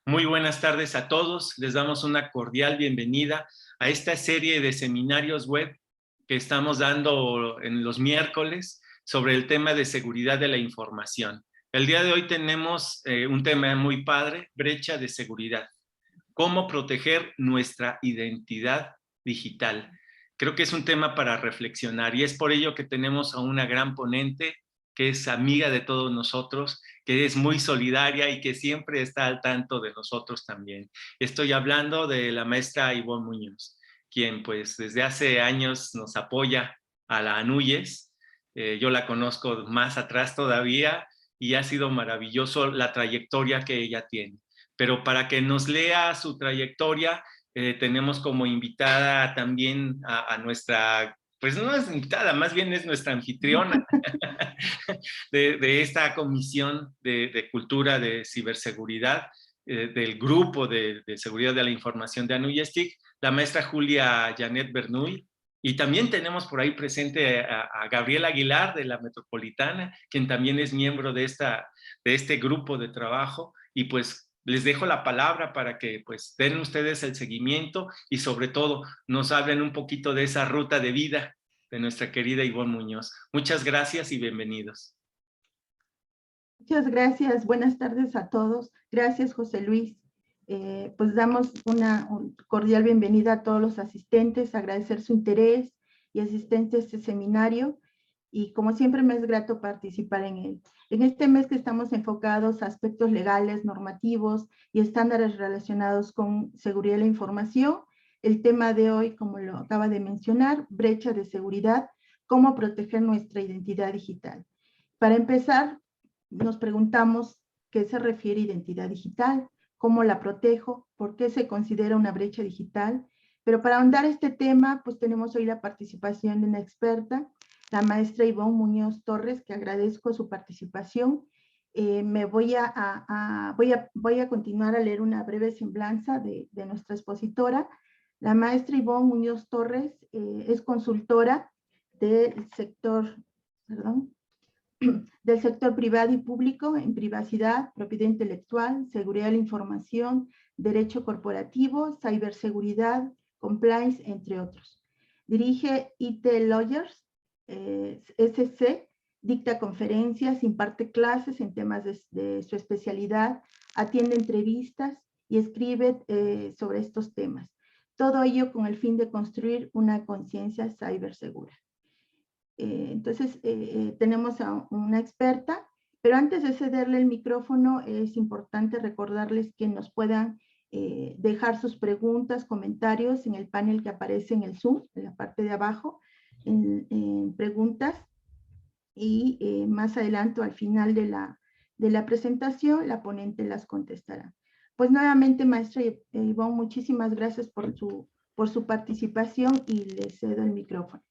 Muy buenas tardes a todos. Les damos una cordial bienvenida a esta serie de seminarios web que estamos dando en los miércoles sobre el tema de seguridad de la información. El día de hoy tenemos un tema muy padre, brecha de seguridad. ¿Cómo proteger nuestra identidad digital? Creo que es un tema para reflexionar y es por ello que tenemos a una gran ponente que es amiga de todos nosotros, que es muy solidaria y que siempre está al tanto de nosotros también. Estoy hablando de la maestra Ivonne Muñoz, quien pues desde hace años nos apoya a la ANUYES. Yo la conozco más atrás todavía y ha sido maravilloso la trayectoria que ella tiene. Pero para que nos lea su trayectoria, tenemos como invitada también a nuestra, pues no es invitada, más bien es nuestra anfitriona de esta comisión de cultura de ciberseguridad, del grupo de seguridad de la información de ANUYES-TIC, la maestra Julia Janet Bernuy. Y también tenemos por ahí presente a Gabriel Aguilar de la Metropolitana, quien también es miembro de este grupo de trabajo. Y pues les dejo la palabra para que pues den ustedes el seguimiento y sobre todo nos hablen un poquito de esa ruta de vida de nuestra querida Ivonne Muñoz. Muchas gracias y bienvenidos. Muchas gracias. Buenas tardes a todos. Gracias, José Luis. Pues damos una cordial bienvenida a todos los asistentes, agradecer su interés y asistencia a este seminario. Y como siempre me es grato participar en él. En este mes que estamos enfocados a aspectos legales, normativos y estándares relacionados con seguridad de la información, el tema de hoy, como lo acaba de mencionar, brecha de seguridad, cómo proteger nuestra identidad digital. Para empezar, nos preguntamos qué se refiere a identidad digital, cómo la protejo, por qué se considera una brecha digital. Pero para ahondar este tema, pues tenemos hoy la participación de una experta, la maestra Ivonne Muñoz Torres, que agradezco su participación. Voy a continuar a leer una breve semblanza de nuestra expositora. La maestra Ivonne Muñoz Torres es consultora del sector, del sector privado y público en privacidad, propiedad intelectual, seguridad de la información, derecho corporativo, ciberseguridad, compliance, entre otros. Dirige IT Lawyers, SC, dicta conferencias, imparte clases en temas de su especialidad, atiende entrevistas y escribe sobre estos temas. Todo ello con el fin de construir una conciencia cibersegura. Entonces, tenemos a una experta, pero antes de cederle el micrófono, es importante recordarles que nos puedan dejar sus preguntas, comentarios en el panel que aparece en el Zoom, en la parte de abajo, en preguntas, y más adelante, al final de la presentación, la ponente las contestará. Pues nuevamente, maestra Ivonne, muchísimas gracias por su participación y le cedo el micrófono.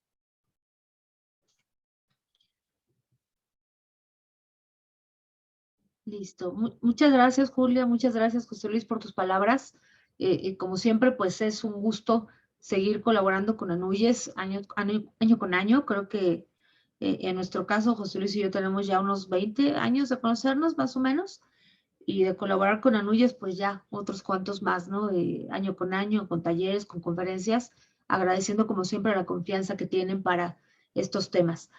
Listo. Muchas gracias, Julia. Muchas gracias, José Luis, por tus palabras. Como siempre, pues es un gusto seguir colaborando con ANUYES año con año. Creo que en nuestro caso, José Luis y yo tenemos ya unos 20 años de conocernos, más o menos, y de colaborar con ANUYES, pues ya otros cuantos más, ¿no? Año, con talleres, con conferencias, agradeciendo como siempre la confianza que tienen para estos temas.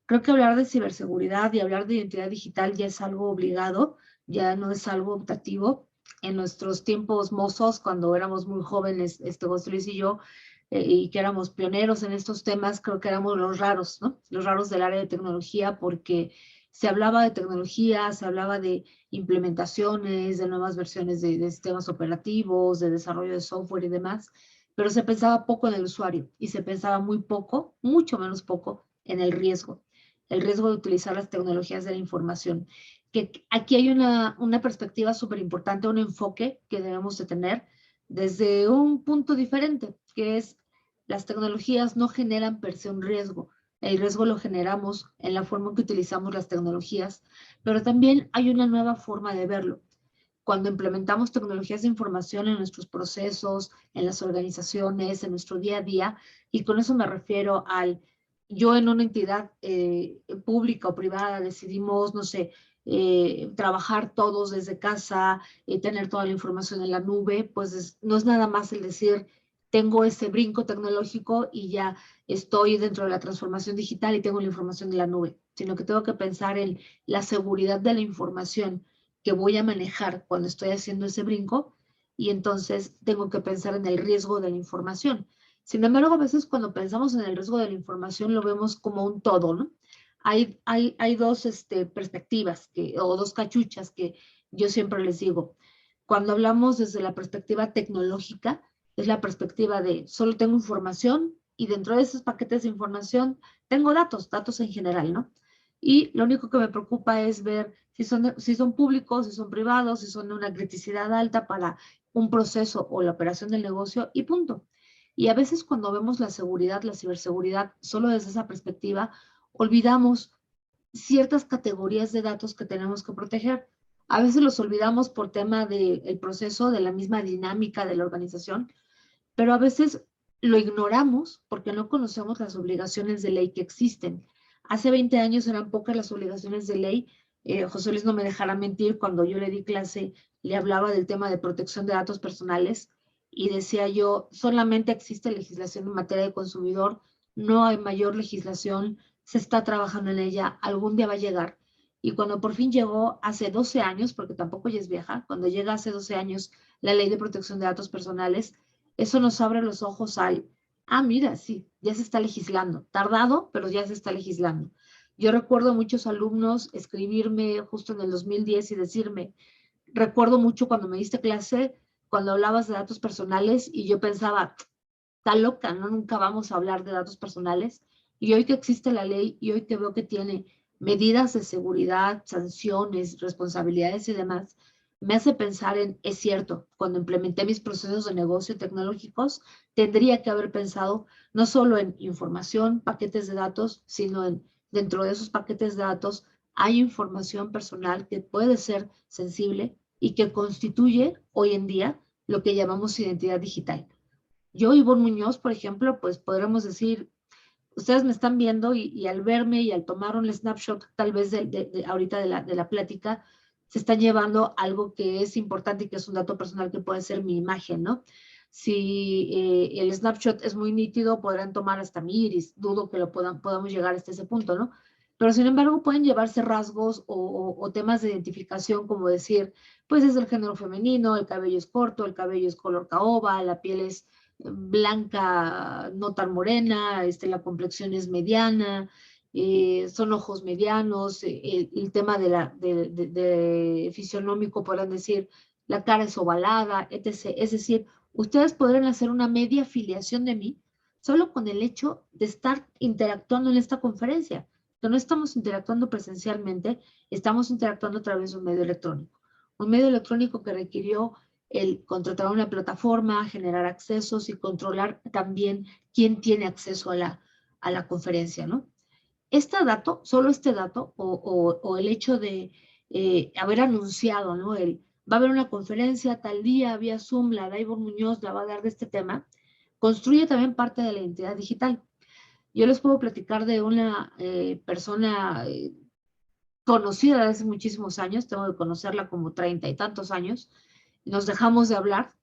Creo que hablar de ciberseguridad y hablar de identidad digital ya es algo obligado, ya no es algo optativo. En nuestros tiempos mozos, cuando éramos muy jóvenes, José Luis y yo, y que éramos pioneros en estos temas, creo que éramos los raros, ¿no? Los raros del área de tecnología, porque se hablaba de tecnología, se hablaba de implementaciones, de nuevas versiones de sistemas operativos, de desarrollo de software y demás, pero se pensaba poco en el usuario y se pensaba muy poco, mucho menos poco, en el riesgo de utilizar las tecnologías de la información. Que aquí hay una perspectiva súper importante, un enfoque que debemos de tener desde un punto diferente, que es las tecnologías no generan per se un riesgo. El riesgo lo generamos en la forma en que utilizamos las tecnologías, pero también hay una nueva forma de verlo. Cuando implementamos tecnologías de información en nuestros procesos, en las organizaciones, en nuestro día a día, y con eso me refiero al yo en una entidad pública o privada decidimos, no sé, trabajar todos desde casa, tener toda la información en la nube, pues no es nada más el decir, tengo ese brinco tecnológico y ya estoy dentro de la transformación digital y tengo la información en la nube, sino que tengo que pensar en la seguridad de la información que voy a manejar cuando estoy haciendo ese brinco, y entonces tengo que pensar en el riesgo de la información. Sin embargo, a veces cuando pensamos en el riesgo de la información lo vemos como un todo, ¿no? Hay dos perspectivas o dos cachuchas que yo siempre les digo. Cuando hablamos desde la perspectiva tecnológica, es la perspectiva de solo tengo información y dentro de esos paquetes de información tengo datos en general, ¿no? Y lo único que me preocupa es ver si son públicos, si son privados, si son de una criticidad alta para un proceso o la operación del negocio y punto. Y a veces cuando vemos la seguridad, la ciberseguridad, solo desde esa perspectiva, olvidamos ciertas categorías de datos que tenemos que proteger. A veces los olvidamos por tema del proceso, de la misma dinámica de la organización, pero a veces lo ignoramos porque no conocemos las obligaciones de ley que existen. Hace 20 años eran pocas las obligaciones de ley. José Luis no me dejará mentir, cuando yo le di clase, le hablaba del tema de protección de datos personales y decía yo, solamente existe legislación en materia de consumidor, no hay mayor legislación, se está trabajando en ella, algún día va a llegar. Y cuando por fin llegó hace 12 años, porque tampoco ya es vieja, cuando llega hace 12 años la ley de protección de datos personales, eso nos abre los ojos mira, sí, ya se está legislando, tardado, pero ya se está legislando. Yo recuerdo muchos alumnos escribirme justo en el 2010 y decirme, recuerdo mucho cuando me diste clase, cuando hablabas de datos personales y yo pensaba, está loca, ¿no? Nunca vamos a hablar de datos personales. Y hoy que existe la ley y hoy que veo que tiene medidas de seguridad, sanciones, responsabilidades y demás, me hace pensar es cierto, cuando implementé mis procesos de negocio tecnológicos, tendría que haber pensado no solo en información, paquetes de datos, sino dentro de esos paquetes de datos hay información personal que puede ser sensible y que constituye hoy en día lo que llamamos identidad digital. Yo, Ivonne Muñoz, por ejemplo, pues podríamos decir, ustedes me están viendo y al verme y al tomar un snapshot tal vez ahorita de la plática, se están llevando algo que es importante y que es un dato personal que puede ser mi imagen, ¿no? Si el snapshot es muy nítido, podrán tomar hasta mi iris, dudo que podamos llegar hasta ese punto, ¿no? Pero sin embargo pueden llevarse rasgos o temas de identificación como decir, pues es el género femenino, el cabello es corto, el cabello es color caoba, la piel es blanca, no tan morena, la complexión es mediana, son ojos medianos, el tema de fisionómico, podrán decir, la cara es ovalada, etc. Es decir, ustedes podrán hacer una media afiliación de mí solo con el hecho de estar interactuando en esta conferencia. Que no estamos interactuando presencialmente, estamos interactuando a través de un medio electrónico. Un medio electrónico que requirió el contratar una plataforma, generar accesos y controlar también quién tiene acceso a la conferencia, ¿no? Solo este dato o el hecho de haber anunciado, ¿no? Va a haber una conferencia tal día vía Zoom, la da Ivonne Muñoz, la va a dar de este tema, construye también parte de la identidad digital. Yo les puedo platicar de una persona conocida de hace muchísimos años, tengo que conocerla como 30 y tantos años, nos dejamos de hablar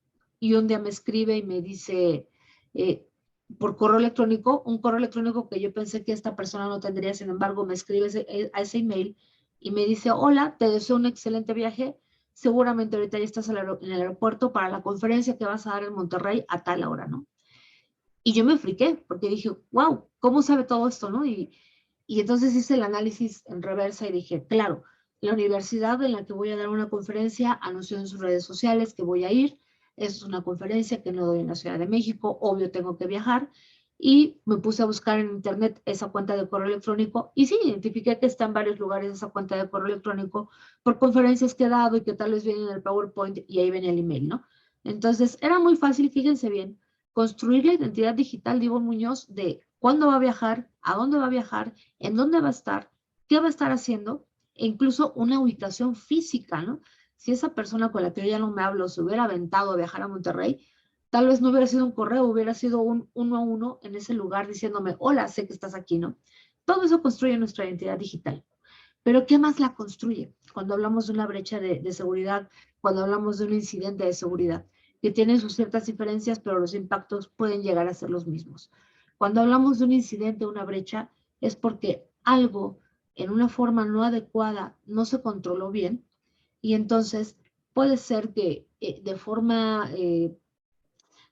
y un día me escribe y me dice por correo electrónico, un correo electrónico que yo pensé que esta persona no tendría, sin embargo me escribe a ese email y me dice, hola, te deseo un excelente viaje, seguramente ahorita ya estás en el aeropuerto para la conferencia que vas a dar en Monterrey a tal hora, ¿no? Y yo me friqué porque dije, wow, ¿cómo sabe todo esto, no? Y entonces hice el análisis en reversa y dije, claro, la universidad en la que voy a dar una conferencia anunció en sus redes sociales que voy a ir. Es una conferencia que no doy en la Ciudad de México, obvio tengo que viajar. Y me puse a buscar en internet esa cuenta de correo electrónico y sí, identifiqué que está en varios lugares esa cuenta de correo electrónico por conferencias que he dado y que tal vez vienen en el PowerPoint y ahí viene el email, ¿no? Entonces era muy fácil, fíjense bien, construir la identidad digital de Ivonne Muñoz de cuándo va a viajar, a dónde va a viajar, en dónde va a estar, qué va a estar haciendo, e incluso una ubicación física, ¿no? Si esa persona con la que yo ya no me hablo se hubiera aventado a viajar a Monterrey, tal vez no hubiera sido un correo, hubiera sido un 1-a-1 en ese lugar diciéndome, hola, sé que estás aquí, ¿no? Todo eso construye nuestra identidad digital. Pero ¿qué más la construye? Cuando hablamos de una brecha de seguridad, cuando hablamos de un incidente de seguridad, que tiene sus ciertas diferencias, pero los impactos pueden llegar a ser los mismos. Cuando hablamos de un incidente, una brecha, es porque algo en una forma no adecuada no se controló bien, y entonces puede ser que de forma,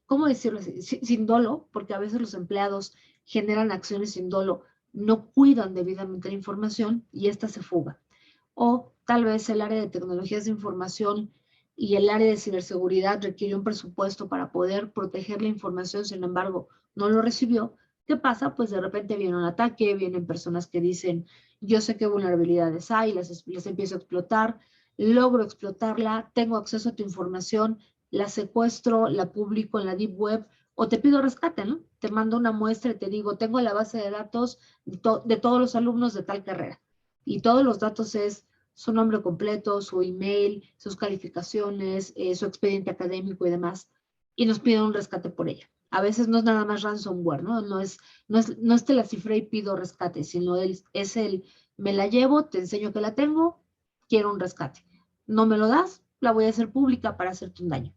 ¿cómo decirlo así? Sin dolo, porque a veces los empleados generan acciones sin dolo, no cuidan debidamente la información y ésta se fuga. O tal vez el área de tecnologías de información y el área de ciberseguridad requiere un presupuesto para poder proteger la información, sin embargo, no lo recibió. ¿Qué pasa? Pues de repente viene un ataque, vienen personas que dicen, yo sé qué vulnerabilidades hay, las empiezo a explotar, logro explotarla, tengo acceso a tu información, la secuestro, la publico en la deep web, o te pido rescate, ¿no? Te mando una muestra y te digo, tengo la base de datos de todos los alumnos de tal carrera. Y todos los datos es su nombre completo, su email, sus calificaciones, su expediente académico y demás. Y nos piden un rescate por ella. A veces no es nada más ransomware, ¿no? No es te la cifré y pido rescate, sino es el, me la llevo, te enseño que la tengo, quiero un rescate. No me lo das, la voy a hacer pública para hacerte un daño.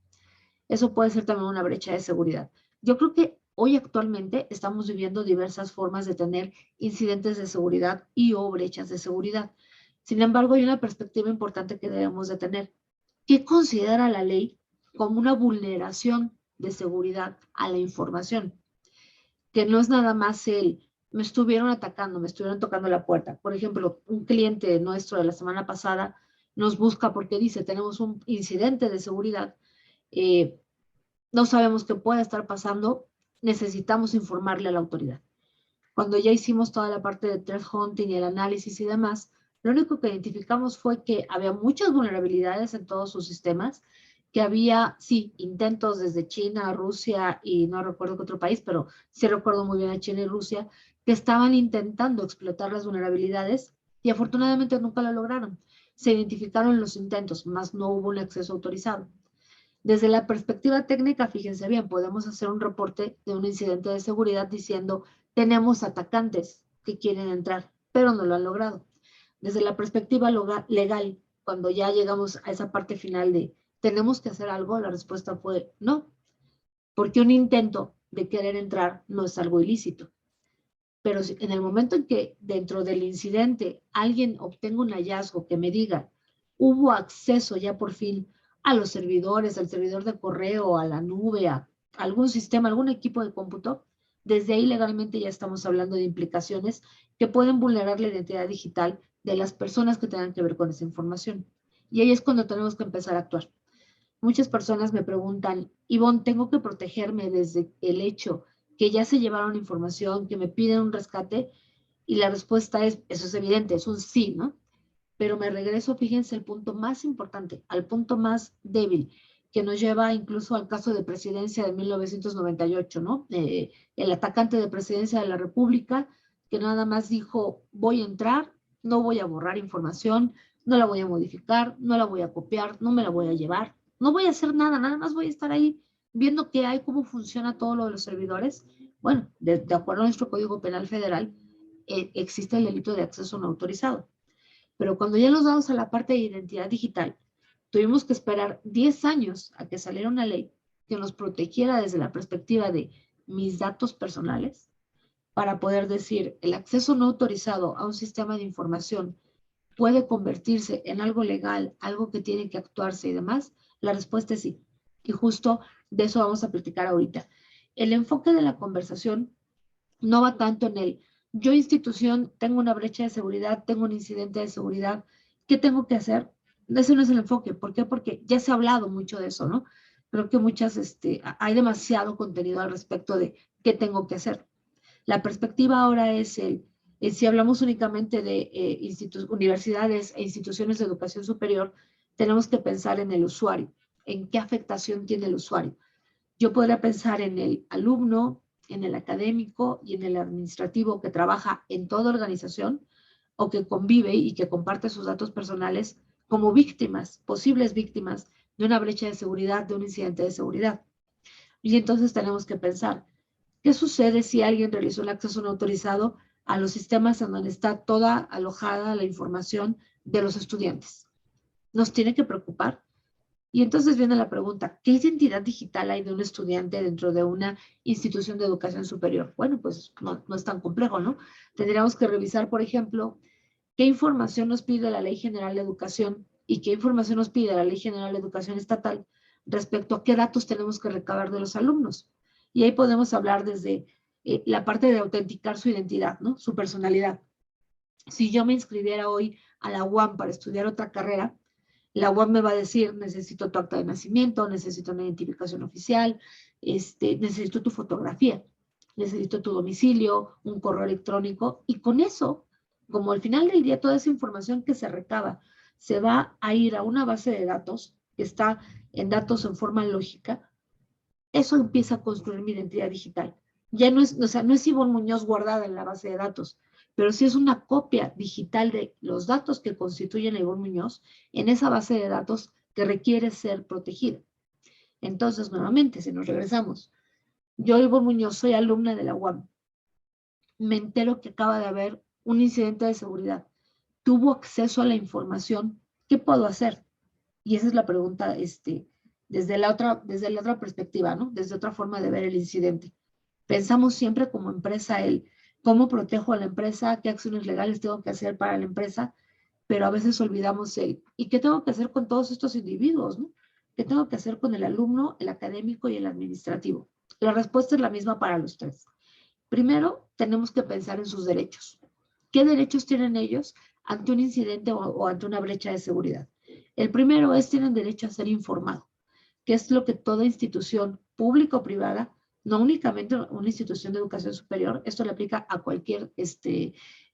Eso puede ser también una brecha de seguridad. Yo creo que hoy actualmente estamos viviendo diversas formas de tener incidentes de seguridad y o brechas de seguridad. Sin embargo, hay una perspectiva importante que debemos de tener. ¿Qué considera la ley como una vulneración de seguridad a la información? Que no es nada más me estuvieron atacando, me estuvieron tocando la puerta. Por ejemplo, un cliente nuestro de la semana pasada nos busca porque dice, tenemos un incidente de seguridad, no sabemos qué puede estar pasando, necesitamos informarle a la autoridad. Cuando ya hicimos toda la parte de threat hunting y el análisis y demás, lo único que identificamos fue que había muchas vulnerabilidades en todos sus sistemas, que había, sí, intentos desde China, Rusia y no recuerdo qué otro país, pero sí recuerdo muy bien a China y Rusia, que estaban intentando explotar las vulnerabilidades y afortunadamente nunca lo lograron. Se identificaron los intentos, más no hubo un acceso autorizado. Desde la perspectiva técnica, fíjense bien, podemos hacer un reporte de un incidente de seguridad diciendo, tenemos atacantes que quieren entrar, pero no lo han logrado. Desde la perspectiva legal, cuando ya llegamos a esa parte final de, ¿tenemos que hacer algo? La respuesta fue no, porque un intento de querer entrar no es algo ilícito. Pero en el momento en que dentro del incidente alguien obtenga un hallazgo que me diga, hubo acceso ya por fin a los servidores, al servidor de correo, a la nube, a algún sistema, algún equipo de cómputo, desde ahí legalmente ya estamos hablando de implicaciones que pueden vulnerar la identidad digital de las personas que tengan que ver con esa información. Y ahí es cuando tenemos que empezar a actuar. Muchas personas me preguntan, Ivonne, ¿tengo que protegerme desde el hecho que ya se llevaron información, que me piden un rescate? Y la respuesta es, eso es evidente, es un sí, ¿no? Pero me regreso, fíjense, al punto más importante, al punto más débil, que nos lleva incluso al caso de presidencia de 1998, ¿no? El atacante de presidencia de la República, que nada más dijo, voy a entrar, no voy a borrar información, no la voy a modificar, no la voy a copiar, no me la voy a llevar, no voy a hacer nada, nada más voy a estar ahí viendo qué hay, cómo funciona todo lo de los servidores. Bueno, de acuerdo a nuestro Código Penal Federal, existe el delito de acceso no autorizado. Pero cuando ya nos vamos a la parte de identidad digital, tuvimos que esperar 10 años a que saliera una ley que nos protegiera desde la perspectiva de mis datos personales para poder decir el acceso no autorizado a un sistema de información puede convertirse en algo legal, algo que tiene que actuarse y demás. La respuesta es sí. Y justo de eso vamos a platicar ahorita. El enfoque de la conversación no va tanto en el yo institución tengo una brecha de seguridad, tengo un incidente de seguridad, ¿qué tengo que hacer? Ese no es el enfoque. ¿Por qué? Porque ya se ha hablado mucho de eso, ¿no? Creo que hay demasiado contenido al respecto de qué tengo que hacer. La perspectiva ahora es si hablamos únicamente de universidades e instituciones de educación superior, tenemos que pensar en el usuario, en qué afectación tiene el usuario. Yo podría pensar en el alumno, en el académico y en el administrativo que trabaja en toda organización o que convive y que comparte sus datos personales como víctimas, posibles víctimas de una brecha de seguridad, de un incidente de seguridad. Y entonces tenemos que pensar, ¿qué sucede si alguien realizó un acceso no autorizado a los sistemas en donde está toda alojada la información de los estudiantes. Nos tiene que preocupar. Y entonces viene la pregunta, ¿qué identidad digital hay de un estudiante dentro de una institución de educación superior? Bueno, pues no es tan complejo, ¿no? Tendríamos que revisar, por ejemplo, qué información nos pide la Ley General de Educación y qué información nos pide la Ley General de Educación Estatal respecto a qué datos tenemos que recabar de los alumnos. Y ahí podemos hablar desde la parte de autenticar su identidad, ¿no? Su personalidad. Si yo me inscribiera hoy a la UAM para estudiar otra carrera, la UAM me va a decir, necesito tu acta de nacimiento, necesito una identificación oficial, necesito tu fotografía, necesito tu domicilio, un correo electrónico, y con eso, como al final del día toda esa información que se recaba se va a ir a una base de datos que está en datos en forma lógica, eso empieza a construir mi identidad digital. Ya no es, o sea, no es Ivonne Muñoz guardada en la base de datos, pero sí es una copia digital de los datos que constituyen a Ivonne Muñoz en esa base de datos que requiere ser protegida. Entonces, nuevamente, si nos regresamos, yo, Ivonne Muñoz, soy alumna de la UAM. Me entero que acaba de haber un incidente de seguridad. ¿Tuvo acceso a la información? ¿Qué puedo hacer? Y esa es la pregunta, desde la otra perspectiva, ¿no? Desde otra forma de ver el incidente. Pensamos siempre como empresa cómo protejo a la empresa, qué acciones legales tengo que hacer para la empresa, pero a veces olvidamos ¿y qué tengo que hacer con todos estos individuos, ¿no? ¿Qué tengo que hacer con el alumno, el académico y el administrativo? La respuesta es la misma para los tres. Primero, tenemos que pensar en sus derechos. ¿Qué derechos tienen ellos ante un incidente o ante una brecha de seguridad? El primero es, tienen derecho a ser informado, que es lo que toda institución pública o privada, no únicamente una institución de educación superior, esto le aplica a cualquier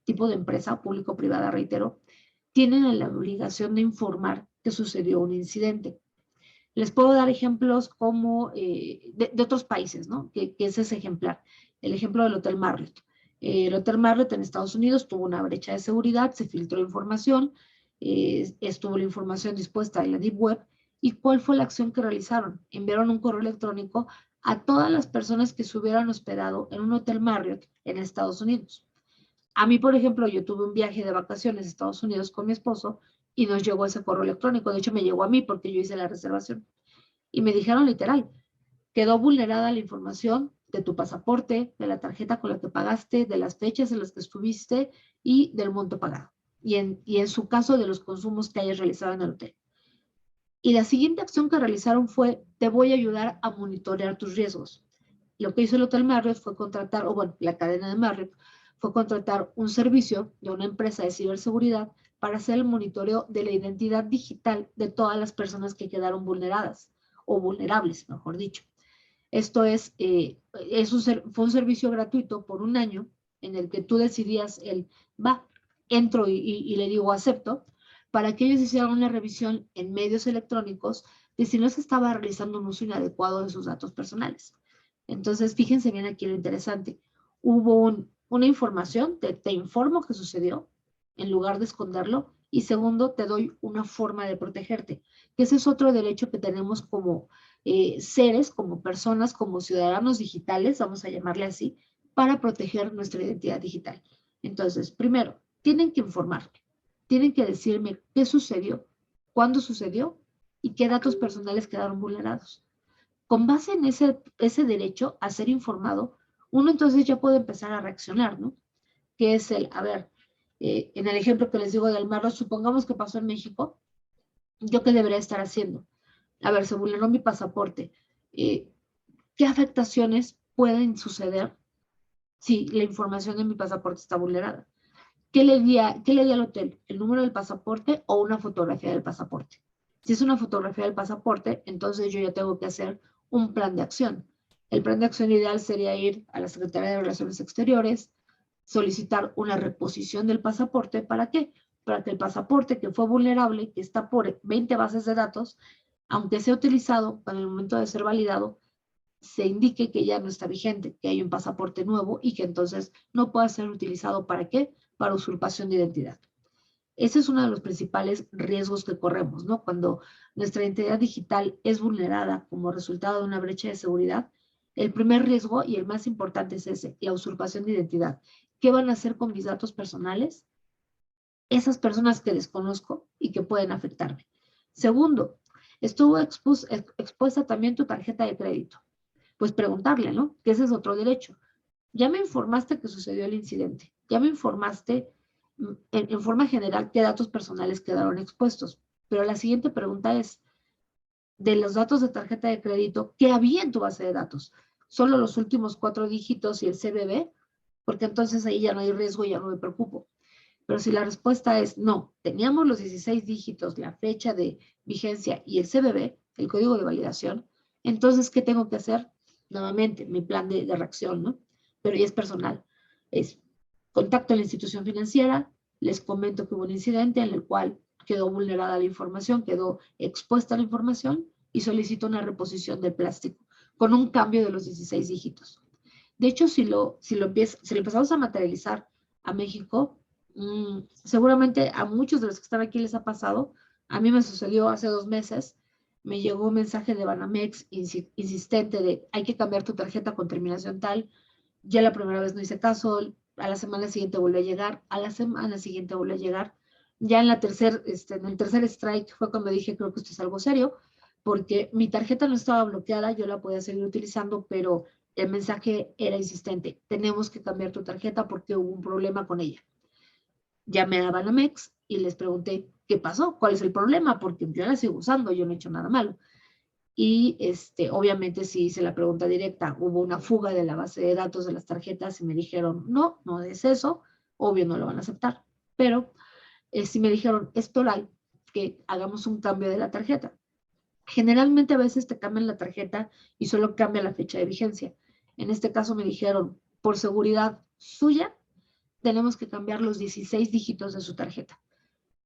tipo de empresa pública o privada, reitero, tienen la obligación de informar que sucedió un incidente. Les puedo dar ejemplos como de otros países, ¿no? Que es ese ejemplar. El ejemplo del Hotel Marriott. El Hotel Marriott en Estados Unidos tuvo una brecha de seguridad, se filtró información, estuvo la información dispuesta en la Deep Web. ¿Y cuál fue la acción que realizaron? Enviaron un correo electrónico a todas las personas que se hubieran hospedado en un Hotel Marriott en Estados Unidos. A mí, por ejemplo, yo tuve un viaje de vacaciones a Estados Unidos con mi esposo y nos llegó ese correo electrónico. De hecho, me llegó a mí porque yo hice la reservación. Y me dijeron literal, quedó vulnerada la información de tu pasaporte, de la tarjeta con la que pagaste, de las fechas en las que estuviste y del monto pagado. Y en su caso, de los consumos que hayas realizado en el hotel. Y la siguiente acción que realizaron fue, te voy a ayudar a monitorear tus riesgos. Lo que hizo el Hotel Marriott fue contratar, o bueno, la cadena de Marriott, fue contratar un servicio de una empresa de ciberseguridad para hacer el monitoreo de la identidad digital de todas las personas que quedaron vulneradas, o vulnerables, mejor dicho. Esto fue un servicio gratuito por un año en el que tú decidías entro y le digo acepto, para que ellos hicieran una revisión en medios electrónicos de si no se estaba realizando un uso inadecuado de sus datos personales. Entonces, fíjense bien aquí lo interesante. Hubo una información, te informo que sucedió, en lugar de esconderlo, y segundo, te doy una forma de protegerte, que ese es otro derecho que tenemos como seres, como personas, como ciudadanos digitales, vamos a llamarle así, para proteger nuestra identidad digital. Entonces, primero, tienen que informarme, tienen que decirme qué sucedió, cuándo sucedió y qué datos personales quedaron vulnerados. Con base en ese derecho a ser informado, uno entonces ya puede empezar a reaccionar, ¿no? Que es en el ejemplo que les digo del Marriott, supongamos que pasó en México, ¿yo qué debería estar haciendo? A ver, se vulneró mi pasaporte. ¿Qué afectaciones pueden suceder si la información de mi pasaporte está vulnerada? ¿Qué le di al hotel? ¿El número del pasaporte o una fotografía del pasaporte? Si es una fotografía del pasaporte, entonces yo ya tengo que hacer un plan de acción. El plan de acción ideal sería ir a la Secretaría de Relaciones Exteriores, solicitar una reposición del pasaporte. ¿Para qué? Para que el pasaporte que fue vulnerable, que está por 20 bases de datos, aunque sea utilizado en el momento de ser validado, se indique que ya no está vigente, que hay un pasaporte nuevo y que entonces no pueda ser utilizado. ¿Para qué? Para usurpación de identidad. Ese es uno de los principales riesgos que corremos, ¿no? Cuando nuestra identidad digital es vulnerada como resultado de una brecha de seguridad, el primer riesgo y el más importante es ese, la usurpación de identidad, ¿qué van a hacer con mis datos personales? Esas personas que desconozco y que pueden afectarme. Segundo, estuvo expuesta también tu tarjeta de crédito. Pues preguntarle, ¿no? Que ese es otro derecho. Ya me informaste que sucedió el incidente. Ya me informaste en forma general qué datos personales quedaron expuestos. Pero la siguiente pregunta es, de los datos de tarjeta de crédito, ¿qué había en tu base de datos? ¿Solo los últimos 4 dígitos y el CBB? Porque entonces ahí ya no hay riesgo y ya no me preocupo. Pero si la respuesta es no, teníamos los 16 dígitos, la fecha de vigencia y el CBB, el código de validación, entonces, ¿qué tengo que hacer? Nuevamente, mi plan de reacción, ¿no? Pero ya es personal. Es contacto a la institución financiera, les comento que hubo un incidente en el cual quedó vulnerada la información, quedó expuesta la información y solicito una reposición del plástico con un cambio de los 16 dígitos. De hecho, si lo empezamos a materializar a México, seguramente a muchos de los que están aquí les ha pasado. A mí me sucedió hace 2 meses, me llegó un mensaje de Banamex insistente de hay que cambiar tu tarjeta con terminación tal. Ya la primera vez no hice caso, a la semana siguiente volvió a llegar, a la semana siguiente volvió a llegar. Ya en el tercer strike fue cuando dije creo que esto es algo serio, porque mi tarjeta no estaba bloqueada, yo la podía seguir utilizando, pero el mensaje era insistente, tenemos que cambiar tu tarjeta porque hubo un problema con ella. Llamé a Banamex y les pregunté, ¿qué pasó? ¿Cuál es el problema? Porque yo la sigo usando, yo no he hecho nada malo. Y obviamente sí hice la pregunta directa, hubo una fuga de la base de datos de las tarjetas y me dijeron, no, no es eso, obvio no lo van a aceptar. Pero sí me dijeron, es toral que hagamos un cambio de la tarjeta. Generalmente a veces te cambian la tarjeta y solo cambia la fecha de vigencia. En este caso me dijeron, por seguridad suya, tenemos que cambiar los 16 dígitos de su tarjeta.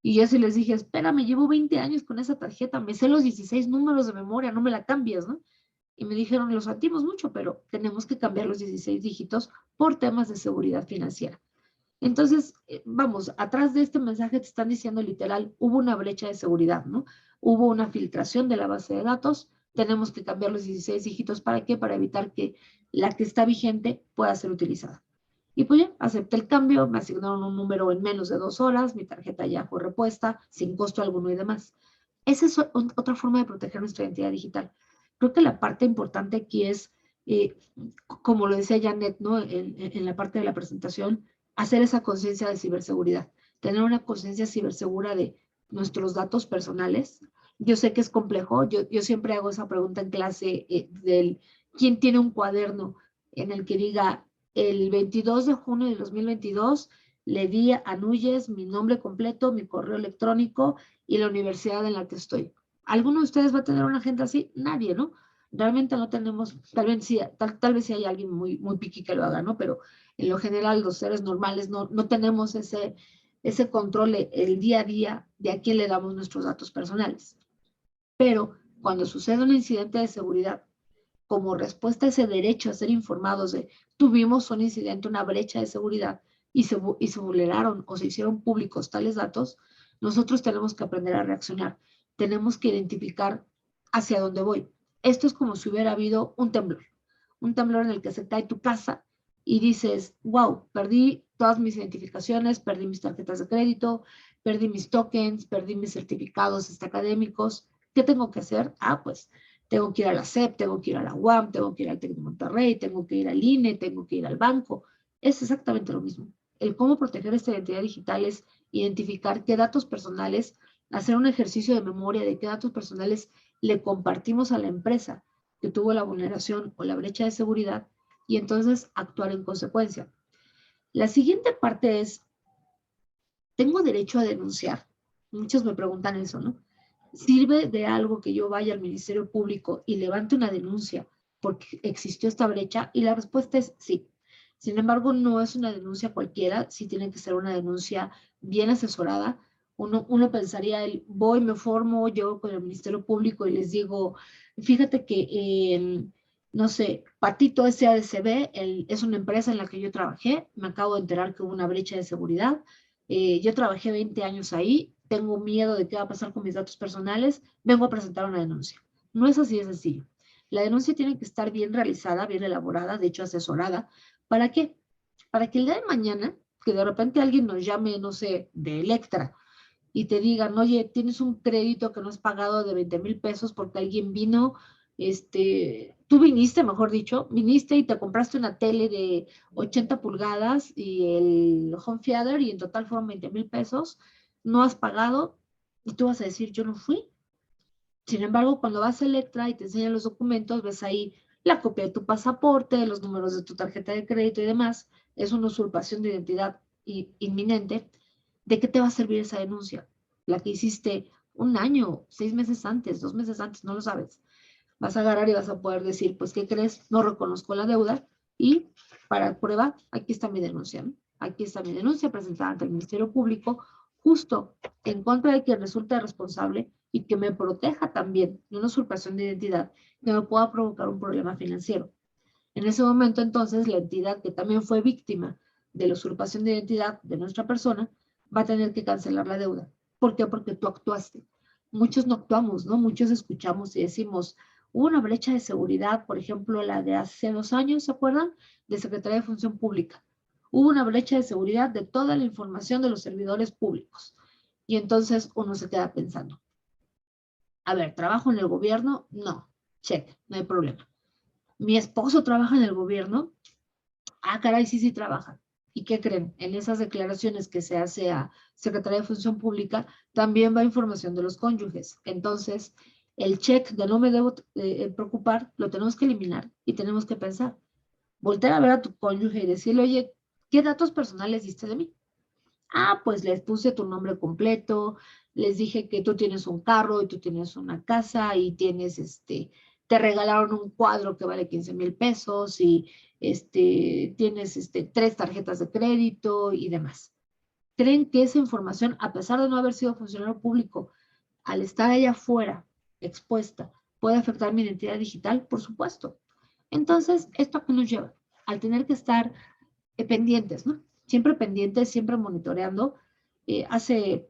Y yo sí les dije, espérame, llevo 20 años con esa tarjeta, me sé los 16 números de memoria, no me la cambies, ¿no? Y me dijeron, lo sentimos mucho, pero tenemos que cambiar los 16 dígitos por temas de seguridad financiera. Entonces, vamos, atrás de este mensaje te están diciendo literal, hubo una brecha de seguridad, ¿no? Hubo una filtración de la base de datos, tenemos que cambiar los 16 dígitos, ¿para qué? Para evitar que la que está vigente pueda ser utilizada. Y pues ya, acepté el cambio, me asignaron un número en menos de 2 horas, mi tarjeta ya fue repuesta, sin costo alguno y demás. Esa es otra forma de proteger nuestra identidad digital. Creo que la parte importante aquí es, como lo decía Janet, ¿no? En la parte de la presentación, hacer esa conciencia de ciberseguridad, tener una conciencia cibersegura de nuestros datos personales. Yo sé que es complejo, yo siempre hago esa pregunta en clase del ¿quién tiene un cuaderno en el que diga el 22 de junio de 2022 le di a Núñez mi nombre completo, mi correo electrónico y la universidad en la que estoy? ¿Alguno de ustedes va a tener una agenda así? Nadie, ¿no? Realmente no tenemos, tal vez sí hay alguien muy, muy piqui que lo haga, ¿no? Pero en lo general los seres normales no tenemos ese control el día a día de a quién le damos nuestros datos personales. Pero cuando sucede un incidente de seguridad, como respuesta a ese derecho a ser informados de tuvimos un incidente, una brecha de seguridad y se vulneraron o se hicieron públicos tales datos, nosotros tenemos que aprender a reaccionar. Tenemos que identificar hacia dónde voy. Esto es como si hubiera habido un temblor en el que se cae tu casa y dices, wow, perdí todas mis identificaciones, perdí mis tarjetas de crédito, perdí mis tokens, perdí mis certificados académicos. ¿Qué tengo que hacer? Pues tengo que ir a la SEP, tengo que ir a la UAM, tengo que ir al TEC de Monterrey, tengo que ir al INE, tengo que ir al banco. Es exactamente lo mismo. El cómo proteger esta identidad digital es identificar qué datos personales, hacer un ejercicio de memoria de qué datos personales le compartimos a la empresa que tuvo la vulneración o la brecha de seguridad y entonces actuar en consecuencia. La siguiente parte es, ¿tengo derecho a denunciar? Muchos me preguntan eso, ¿no? ¿Sirve de algo que yo vaya al Ministerio Público y levante una denuncia porque existió esta brecha? Y la respuesta es sí. Sin embargo, no es una denuncia cualquiera, sí tiene que ser una denuncia bien asesorada. Uno pensaría, voy, me formo, llego con el Ministerio Público y les digo, fíjate que, no sé, Patito SADCB es una empresa en la que yo trabajé, me acabo de enterar que hubo una brecha de seguridad, yo trabajé 20 años ahí, tengo miedo de qué va a pasar con mis datos personales, vengo a presentar una denuncia. No es así de sencillo. La denuncia tiene que estar bien realizada, bien elaborada, de hecho asesorada. ¿Para qué? para que el día de mañana, que de repente alguien nos llame, no sé, de Electra, y te digan, oye, tienes un crédito que no has pagado de 20,000 pesos porque alguien vino, tú viniste, mejor dicho, viniste y te compraste una tele de 80 pulgadas y el home theater y en total fueron 20,000 pesos, no has pagado y tú vas a decir, yo no fui. Sin embargo, cuando vas a Electra y te enseñan los documentos, ves ahí la copia de tu pasaporte, los números de tu tarjeta de crédito y demás. Es una usurpación de identidad inminente. ¿De qué te va a servir esa denuncia? La que hiciste un año, 6 meses antes, 2 meses antes, no lo sabes. Vas a agarrar y vas a poder decir, pues, ¿qué crees? No reconozco la deuda y para prueba, aquí está mi denuncia, ¿no? Aquí está mi denuncia presentada ante el Ministerio Público, justo en contra de quien resulta responsable y que me proteja también de una usurpación de identidad que me pueda provocar un problema financiero. En ese momento, entonces, la entidad que también fue víctima de la usurpación de identidad de nuestra persona va a tener que cancelar la deuda. ¿Por qué? Porque tú actuaste. Muchos no actuamos, ¿no? Muchos escuchamos y decimos, hubo una brecha de seguridad, por ejemplo, la de hace 2 años, ¿se acuerdan? De Secretaría de Función Pública. Hubo una brecha de seguridad de toda la información de los servidores públicos. Y entonces uno se queda pensando, a ver, ¿trabajo en el gobierno? No, check, no hay problema. ¿Mi esposo trabaja en el gobierno? Ah, caray, sí, sí trabaja. ¿Y qué creen? En esas declaraciones que se hace a Secretaría de Función Pública, también va información de los cónyuges. Entonces, el check de no me debo preocupar, lo tenemos que eliminar y tenemos que pensar. Voltear a ver a tu cónyuge y decirle, oye, ¿qué datos personales diste de mí? Ah, pues les puse tu nombre completo, les dije que tú tienes un carro y tú tienes una casa y tienes, te regalaron un cuadro que vale 15,000 pesos y, tienes, 3 tarjetas de crédito y demás. ¿Creen que esa información, a pesar de no haber sido funcionario público, al estar allá afuera, expuesta, puede afectar mi identidad digital? Por supuesto. Entonces, ¿esto a qué nos lleva? Al tener que estar pendientes, ¿no? Siempre pendientes, siempre monitoreando. Hace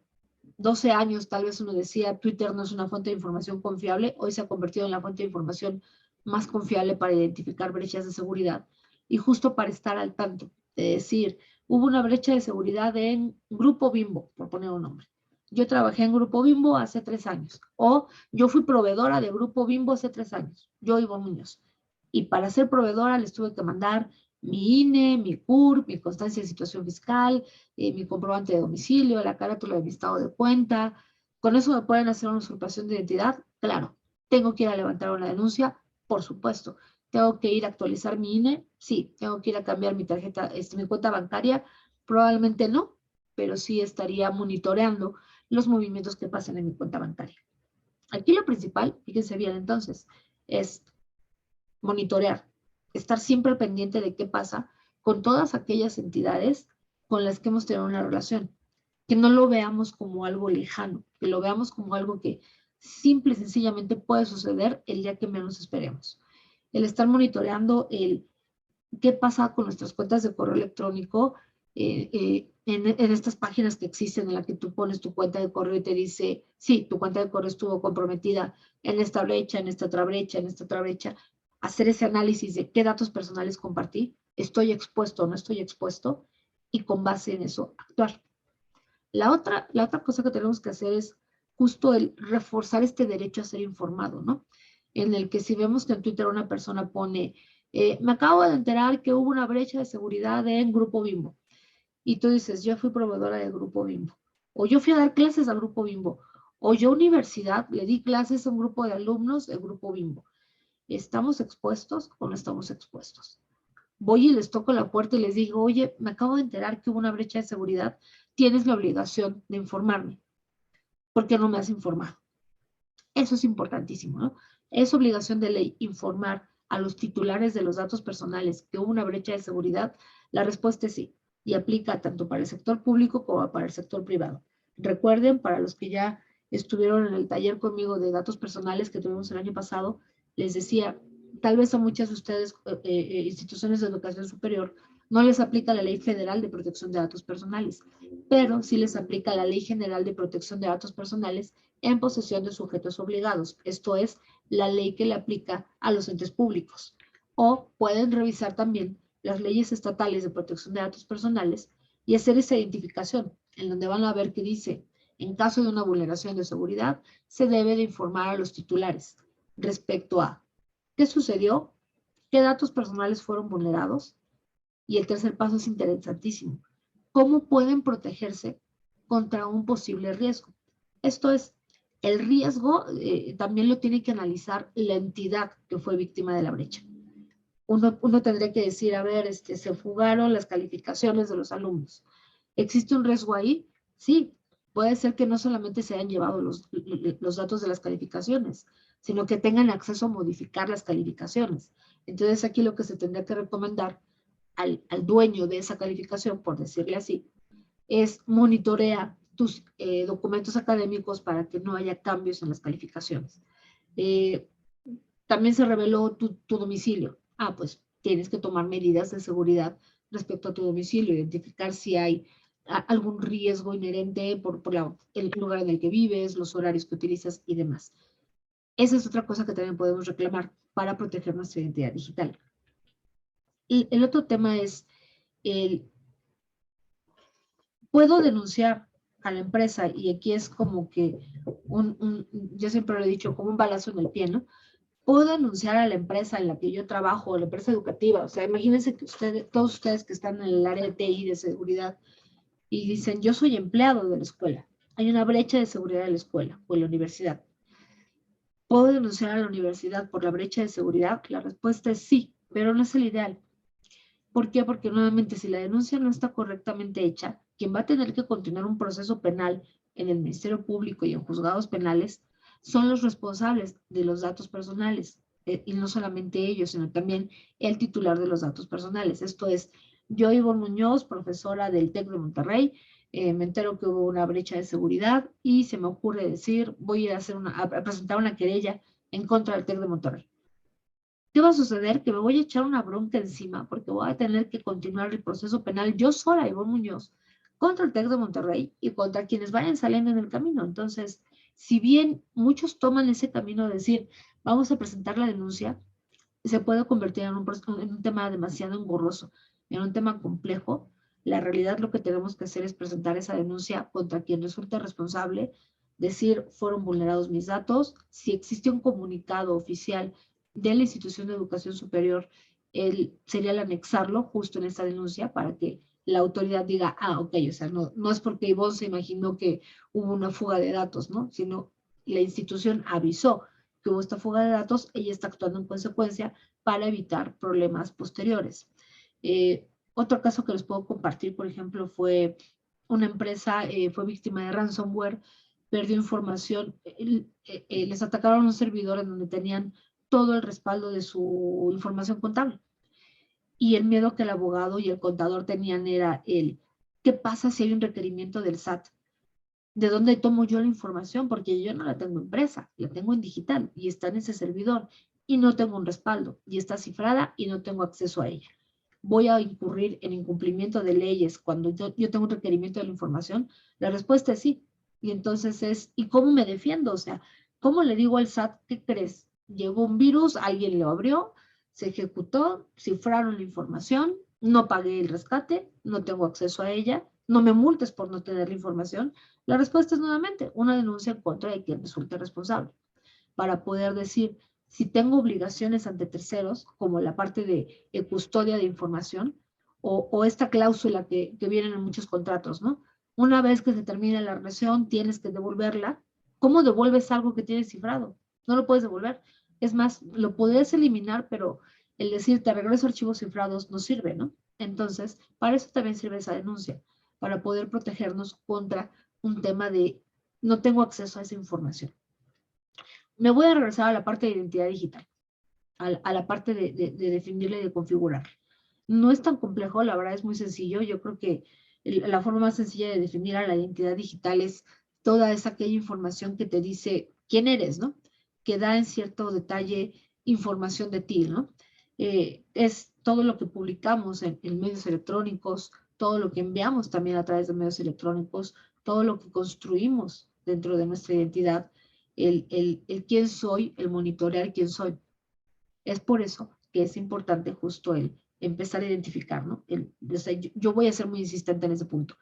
12 años tal vez uno decía Twitter no es una fuente de información confiable, hoy se ha convertido en la fuente de información más confiable para identificar brechas de seguridad y justo para estar al tanto de decir, hubo una brecha de seguridad en Grupo Bimbo, por poner un nombre. Yo trabajé en Grupo Bimbo hace 3 años o yo fui proveedora de Grupo Bimbo hace 3 años, yo Ivonne Muñoz. Y para ser proveedora les tuve que mandar mi INE, mi CURP, mi constancia de situación fiscal, mi comprobante de domicilio, la carátula de mi estado de cuenta. ¿Con eso me pueden hacer una usurpación de identidad? Claro. ¿Tengo que ir a levantar una denuncia? Por supuesto. ¿Tengo que ir a actualizar mi INE? Sí. ¿Tengo que ir a cambiar mi tarjeta, mi cuenta bancaria? Probablemente no, pero sí estaría monitoreando los movimientos que pasan en mi cuenta bancaria. Aquí lo principal, fíjense bien entonces, es monitorear, estar siempre pendiente de qué pasa con todas aquellas entidades con las que hemos tenido una relación, que no lo veamos como algo lejano, que lo veamos como algo que simple y sencillamente puede suceder el día que menos esperemos. El estar monitoreando el qué pasa con nuestras cuentas de correo electrónico en estas páginas que existen en las que tú pones tu cuenta de correo y te dice, sí, tu cuenta de correo estuvo comprometida en esta brecha, en esta otra brecha, en esta otra brecha. Hacer ese análisis de qué datos personales compartí, estoy expuesto o no estoy expuesto, y con base en eso actuar. La otra cosa que tenemos que hacer es justo el reforzar este derecho a ser informado, ¿no? En el que si vemos que en Twitter una persona pone, me acabo de enterar que hubo una brecha de seguridad en Grupo Bimbo. Y tú dices, yo fui proveedora del Grupo Bimbo. O yo fui a dar clases al Grupo Bimbo. O yo universidad le di clases a un grupo de alumnos del Grupo Bimbo. ¿Estamos expuestos o no estamos expuestos? Voy y les toco la puerta y les digo, oye, me acabo de enterar que hubo una brecha de seguridad, tienes la obligación de informarme. ¿Por qué no me has informado? Eso es importantísimo, ¿no? Es obligación de ley informar a los titulares de los datos personales que hubo una brecha de seguridad. La respuesta es sí, y aplica tanto para el sector público como para el sector privado. Recuerden, para los que ya estuvieron en el taller conmigo de datos personales que tuvimos el año pasado, les decía, tal vez a muchas de ustedes, instituciones de educación superior, no les aplica la Ley Federal de Protección de Datos Personales, pero sí les aplica la Ley General de Protección de Datos Personales en posesión de sujetos obligados. Esto es la ley que le aplica a los entes públicos. O pueden revisar también las leyes estatales de protección de datos personales y hacer esa identificación, en donde van a ver que dice, en caso de una vulneración de seguridad, se debe de informar a los titulares respecto a qué sucedió, qué datos personales fueron vulnerados, y el tercer paso es interesantísimo, cómo pueden protegerse contra un posible riesgo. Esto es, el riesgo también lo tiene que analizar la entidad que fue víctima de la brecha. Uno tendría que decir, a ver, se fugaron las calificaciones de los alumnos. ¿Existe un riesgo ahí? Sí, puede ser que no solamente se hayan llevado los datos de las calificaciones, sino que tengan acceso a modificar las calificaciones. Entonces aquí lo que se tendría que recomendar al dueño de esa calificación, por decirle así, es monitorea tus documentos académicos para que no haya cambios en las calificaciones. También se reveló tu domicilio. Pues tienes que tomar medidas de seguridad respecto a tu domicilio, identificar si hay algún riesgo inherente por el lugar en el que vives, los horarios que utilizas y demás. Esa es otra cosa que también podemos reclamar para proteger nuestra identidad digital. Y el otro tema es, puedo denunciar a la empresa, y aquí es como que yo siempre lo he dicho, como un balazo en el pie, ¿no? Puedo denunciar a la empresa en la que yo trabajo, la empresa educativa. O sea, imagínense que todos ustedes que están en el área de TI, de seguridad, y dicen, yo soy empleado de la escuela. Hay una brecha de seguridad en la escuela o en la universidad. ¿Puedo denunciar a la universidad por la brecha de seguridad? La respuesta es sí, pero no es el ideal. ¿Por qué? Porque nuevamente, si la denuncia no está correctamente hecha, quien va a tener que continuar un proceso penal en el Ministerio Público y en juzgados penales son los responsables de los datos personales, y no solamente ellos, sino también el titular de los datos personales. Esto es, yo, Ivonne Muñoz, profesora del TEC de Monterrey, me entero que hubo una brecha de seguridad y se me ocurre decir, voy a presentar una querella en contra del TEC de Monterrey. ¿Qué va a suceder? Que me voy a echar una bronca encima porque voy a tener que continuar el proceso penal yo sola, Ivonne Muñoz, contra el TEC de Monterrey y contra quienes vayan saliendo en el camino. Entonces, si bien muchos toman ese camino de decir, vamos a presentar la denuncia, se puede convertir en un tema demasiado engorroso, en un tema complejo. La realidad, lo que tenemos que hacer es presentar esa denuncia contra quien resulte responsable, decir, fueron vulnerados mis datos. Si existe un comunicado oficial de la institución de educación superior, sería el anexarlo justo en esta denuncia para que la autoridad diga, ok, o sea, no es porque Ivonne se imaginó que hubo una fuga de datos, ¿no? Sino la institución avisó que hubo esta fuga de datos, ella está actuando en consecuencia para evitar problemas posteriores. Otro caso que les puedo compartir, por ejemplo, fue una empresa, fue víctima de ransomware, perdió información, les atacaron un servidor en donde tenían todo el respaldo de su información contable. Y el miedo que el abogado y el contador tenían era ¿qué pasa si hay un requerimiento del SAT? ¿De dónde tomo yo la información? Porque yo no la tengo impresa, la tengo en digital y está en ese servidor y no tengo un respaldo y está cifrada y no tengo acceso a ella. ¿Voy a incurrir en incumplimiento de leyes cuando yo tengo un requerimiento de la información? La respuesta es sí. Y entonces ¿y cómo me defiendo? O sea, ¿cómo le digo al SAT, qué crees? Llegó un virus, alguien lo abrió, se ejecutó, cifraron la información, no pagué el rescate, no tengo acceso a ella, no me multes por no tener la información. La respuesta es nuevamente una denuncia en contra de quien resulte responsable, para poder decir, si tengo obligaciones ante terceros, como la parte de custodia de información, o esta cláusula que vienen en muchos contratos, ¿no? Una vez que se termine la relación, tienes que devolverla. ¿Cómo devuelves algo que tienes cifrado? No lo puedes devolver. Es más, lo puedes eliminar, pero el decir te regreso archivos cifrados no sirve, ¿no? Entonces, para eso también sirve esa denuncia, para poder protegernos contra un tema de no tengo acceso a esa información. Me voy a regresar a la parte de identidad digital, a la parte de definirla y de configurarla. No es tan complejo, la verdad es muy sencillo. Yo creo que la forma más sencilla de definir a la identidad digital es toda esa aquella información que te dice quién eres, ¿no? Que da en cierto detalle información de ti, ¿no? Es todo lo que publicamos en medios electrónicos, todo lo que enviamos también a través de medios electrónicos, todo lo que construimos dentro de nuestra identidad, el quién soy, el monitorear quién soy. Es por eso que es importante justo el empezar a identificar, ¿no? O sea, yo voy a ser muy insistente en ese punto.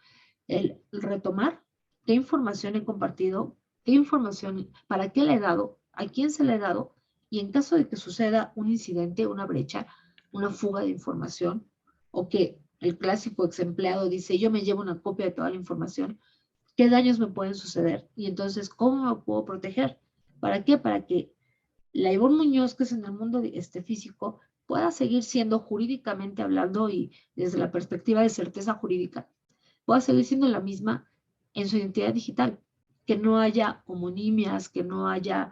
El retomar qué información he compartido, qué información, para qué le he dado, a quién se le he dado, y en caso de que suceda un incidente, una brecha, una fuga de información, o que el clásico ex empleado dice, yo me llevo una copia de toda la información, ¿qué daños me pueden suceder? Y entonces, ¿cómo me puedo proteger? ¿Para qué? Para que la Ivonne Muñoz, que es en el mundo físico, pueda seguir siendo jurídicamente hablando y desde la perspectiva de certeza jurídica, pueda seguir siendo la misma en su identidad digital, que no haya homonimias, que no haya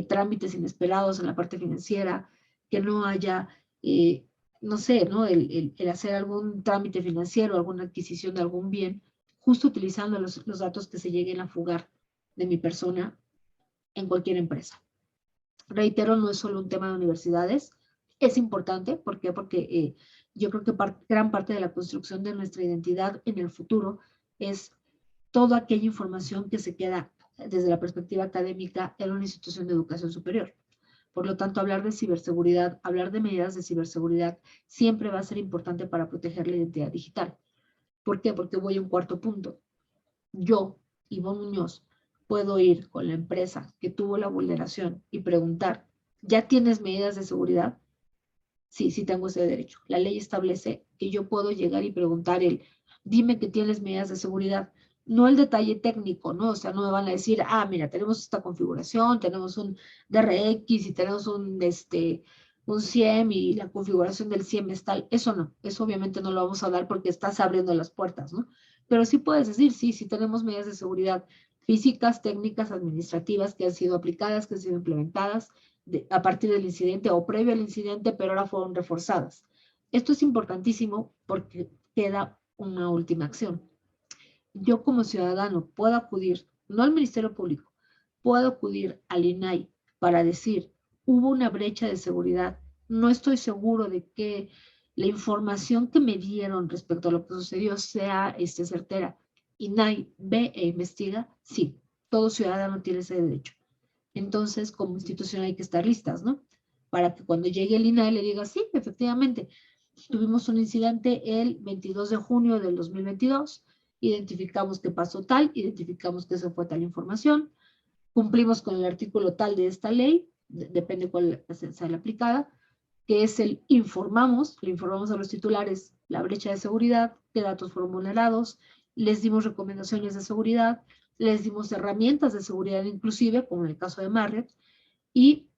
trámites inesperados en la parte financiera, que no haya, no sé, ¿no? El hacer algún trámite financiero, alguna adquisición de algún bien, justo utilizando los datos que se lleguen a fugar de mi persona en cualquier empresa. Reitero, no es solo un tema de universidades, es importante, ¿por qué? Porque yo creo que gran parte de la construcción de nuestra identidad en el futuro es toda aquella información que se queda desde la perspectiva académica en una institución de educación superior. Por lo tanto, hablar de ciberseguridad, hablar de medidas de ciberseguridad, siempre va a ser importante para proteger la identidad digital. ¿Por qué? Porque voy a un cuarto punto. Yo, Ivonne Muñoz, puedo ir con la empresa que tuvo la vulneración y preguntar, ¿ya tienes medidas de seguridad? Sí, sí tengo ese derecho. La ley establece que yo puedo llegar y preguntar dime que tienes medidas de seguridad. No el detalle técnico, ¿no? O sea, no me van a decir, mira, tenemos esta configuración, tenemos un DRX y tenemos un SIEM y la configuración del SIEM es tal. Eso no, eso obviamente no lo vamos a dar porque estás abriendo las puertas, ¿no? Pero sí puedes decir, sí tenemos medidas de seguridad físicas, técnicas, administrativas que han sido aplicadas, que han sido implementadas a partir del incidente o previo al incidente, pero ahora fueron reforzadas. Esto es importantísimo porque queda una última acción. Yo como ciudadano puedo acudir, no al Ministerio Público, puedo acudir al INAI para decir, hubo una brecha de seguridad, no estoy seguro de que la información que me dieron respecto a lo que sucedió sea certera. INAI ve e investiga, sí, todo ciudadano tiene ese derecho. Entonces, como institución hay que estar listas, ¿no? Para que cuando llegue el INAI le diga, sí, efectivamente, tuvimos un incidente el 22 de junio del 2022, identificamos que pasó tal, identificamos que se fue tal información, cumplimos con el artículo tal de esta ley, depende cuál sea la aplicada, que es le informamos a los titulares la brecha de seguridad, qué datos fueron vulnerados, les dimos recomendaciones de seguridad, les dimos herramientas de seguridad inclusive, como en el caso de Marriott, y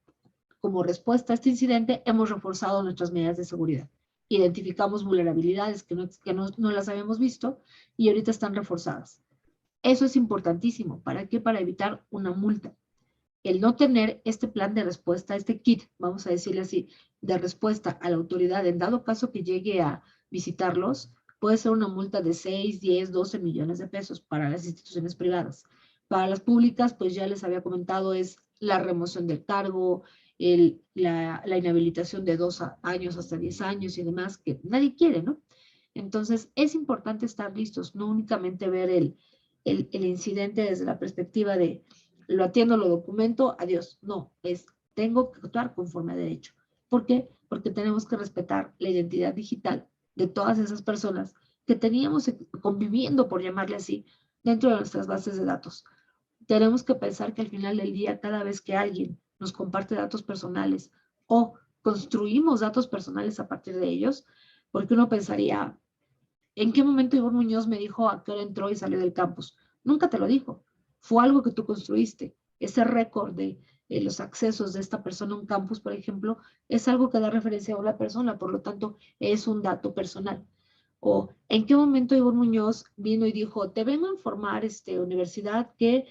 como respuesta a este incidente hemos reforzado nuestras medidas de seguridad. Identificamos vulnerabilidades que no las habíamos visto y ahorita están reforzadas. Eso es importantísimo. ¿Para qué? Para evitar una multa. El no tener este plan de respuesta, este kit, vamos a decirle así, de respuesta a la autoridad, en dado caso que llegue a visitarlos, puede ser una multa de 6, 10, 12 millones de pesos para las instituciones privadas. Para las públicas, pues ya les había comentado, es la remoción del cargo, la inhabilitación de 2 años hasta 10 años y demás, que nadie quiere, ¿no? Entonces, es importante estar listos, no únicamente ver el incidente desde la perspectiva de lo atiendo, lo documento, adiós. No, tengo que actuar conforme a derecho. ¿Por qué? Porque tenemos que respetar la identidad digital de todas esas personas que teníamos conviviendo, por llamarle así, dentro de nuestras bases de datos. Tenemos que pensar que al final del día, cada vez que alguien nos comparte datos personales o construimos datos personales a partir de ellos, porque uno pensaría, ¿en qué momento Ivonne Muñoz me dijo a qué hora entró y salió del campus? Nunca te lo dijo. Fue algo que tú construiste. Ese récord de los accesos de esta persona a un campus, por ejemplo, es algo que da referencia a una persona, por lo tanto, es un dato personal. O ¿en qué momento Ivonne Muñoz vino y dijo, te vengo a informar, universidad, que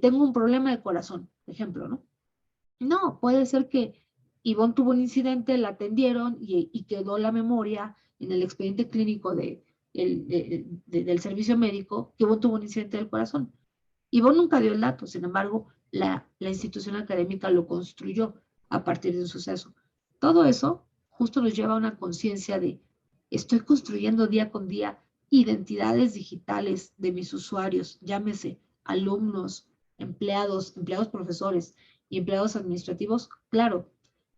tengo un problema de corazón, por ejemplo, ¿no? No, puede ser que Ivonne tuvo un incidente, la atendieron y quedó la memoria en el expediente clínico del servicio médico que Ivonne tuvo un incidente del corazón. Ivonne nunca dio el dato, sin embargo, la institución académica lo construyó a partir de un suceso. Todo eso justo nos lleva a una conciencia de estoy construyendo día con día identidades digitales de mis usuarios, llámese alumnos, empleados profesores y empleados administrativos. Claro,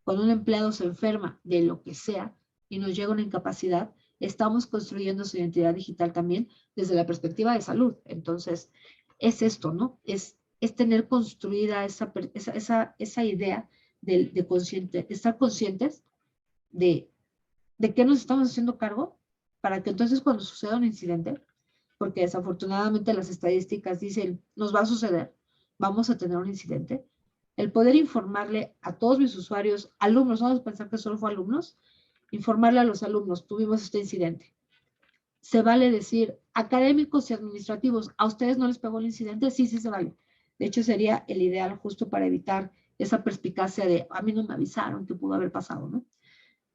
cuando un empleado se enferma de lo que sea, y nos llega una incapacidad, estamos construyendo su identidad digital también desde la perspectiva de salud. Entonces, es esto, ¿no? Es tener construida esa idea de estar conscientes de qué nos estamos haciendo cargo, para que entonces cuando suceda un incidente, porque desafortunadamente las estadísticas dicen, nos va a suceder, vamos a tener un incidente, el poder informarle a todos mis usuarios, alumnos, no vamos a pensar que solo fue alumnos, informarle a los alumnos, tuvimos este incidente. Se vale decir, académicos y administrativos, ¿a ustedes no les pegó el incidente? Sí, sí se vale. De hecho, sería el ideal justo para evitar esa perspicacia de, a mí no me avisaron que pudo haber pasado, ¿no?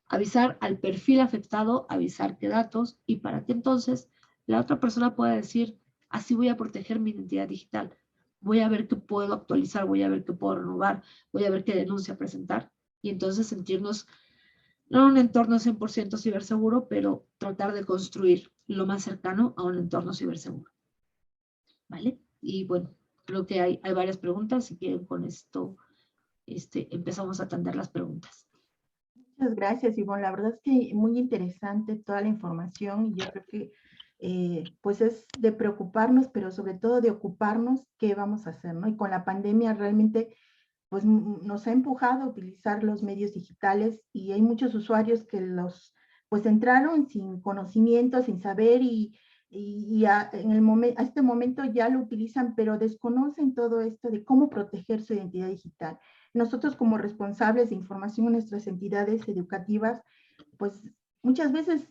Avisar al perfil afectado, avisar qué datos, y para que entonces la otra persona pueda decir, así voy a proteger mi identidad digital, voy a ver qué puedo actualizar, voy a ver qué puedo renovar, voy a ver qué denuncia presentar, y entonces sentirnos no en un entorno 100% ciberseguro, pero tratar de construir lo más cercano a un entorno ciberseguro. ¿Vale? Y bueno, creo que hay varias preguntas. Si quieren, con esto empezamos a atender las preguntas. Muchas gracias, Ivonne. La verdad es que muy interesante toda la información, y yo creo que pues es de preocuparnos, pero sobre todo de ocuparnos qué vamos a hacer, ¿no? Y con la pandemia realmente pues nos ha empujado a utilizar los medios digitales, y hay muchos usuarios que pues entraron sin conocimiento, sin saber, y a este momento ya lo utilizan, pero desconocen todo esto de cómo proteger su identidad digital. Nosotros, como responsables de información en nuestras entidades educativas, pues muchas veces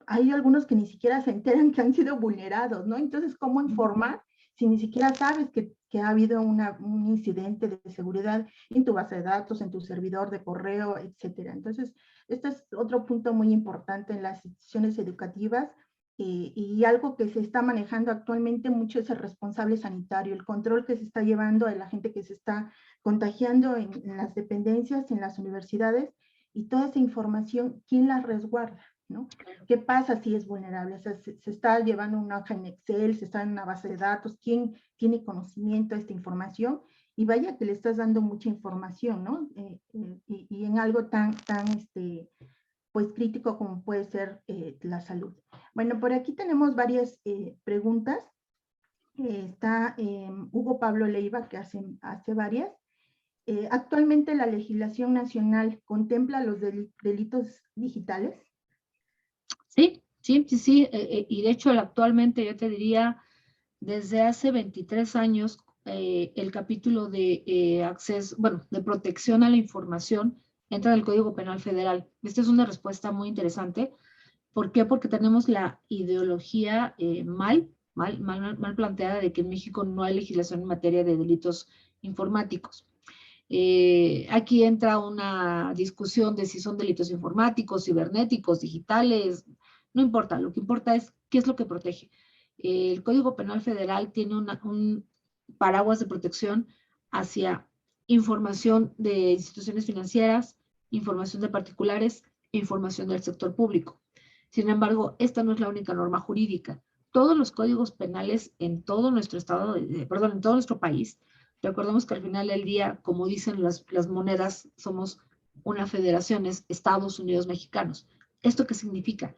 hay algunos que ni siquiera se enteran que han sido vulnerados, ¿no? Entonces, ¿cómo informar si ni siquiera sabes que ha habido un incidente de seguridad en tu base de datos, en tu servidor de correo, etcétera? Entonces, este es otro punto muy importante en las instituciones educativas, y algo que se está manejando actualmente mucho es el responsable sanitario, el control que se está llevando a la gente que se está contagiando en las dependencias, en las universidades, y toda esa información, ¿quién la resguarda? ¿No? ¿Qué pasa si es vulnerable? O sea, se está llevando una hoja en Excel, se está en una base de datos, ¿quién tiene conocimiento de esta información? Y vaya que le estás dando mucha información, ¿no? Y en algo tan pues crítico como puede ser la salud. Bueno, por aquí tenemos varias preguntas. Está Hugo Pablo Leiva, que hace varias. ¿Actualmente la legislación nacional contempla los delitos digitales? Sí. Y de hecho, actualmente yo te diría, desde hace 23 años, el capítulo de acceso, de protección a la información entra en el Código Penal Federal. Esta es una respuesta muy interesante. ¿Por qué? Porque tenemos la ideología mal planteada de que en México no hay legislación en materia de delitos informáticos. Aquí entra una discusión de si son delitos informáticos, cibernéticos, digitales, no importa, lo que importa es qué es lo que protege. El Código Penal Federal tiene un paraguas de protección hacia información de instituciones financieras, información de particulares e información del sector público. Sin embargo, esta no es la única norma jurídica. Todos los códigos penales en todo nuestro estado, en todo nuestro país, recordemos que al final del día, como dicen las monedas, somos una federación, es Estados Unidos mexicanos. ¿Esto qué significa?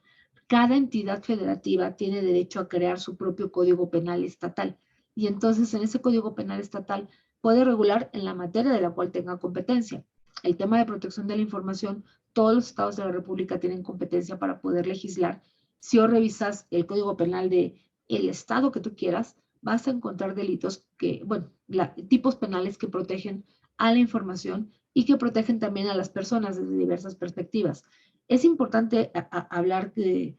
Cada entidad federativa tiene derecho a crear su propio código penal estatal, y entonces en ese código penal estatal puede regular en la materia de la cual tenga competencia. El tema de protección de la información, todos los estados de la República tienen competencia para poder legislar. Si hoy revisas el código penal de el estado que tú quieras, vas a encontrar delitos tipos penales que protegen a la información y que protegen también a las personas desde diversas perspectivas. Es importante hablar de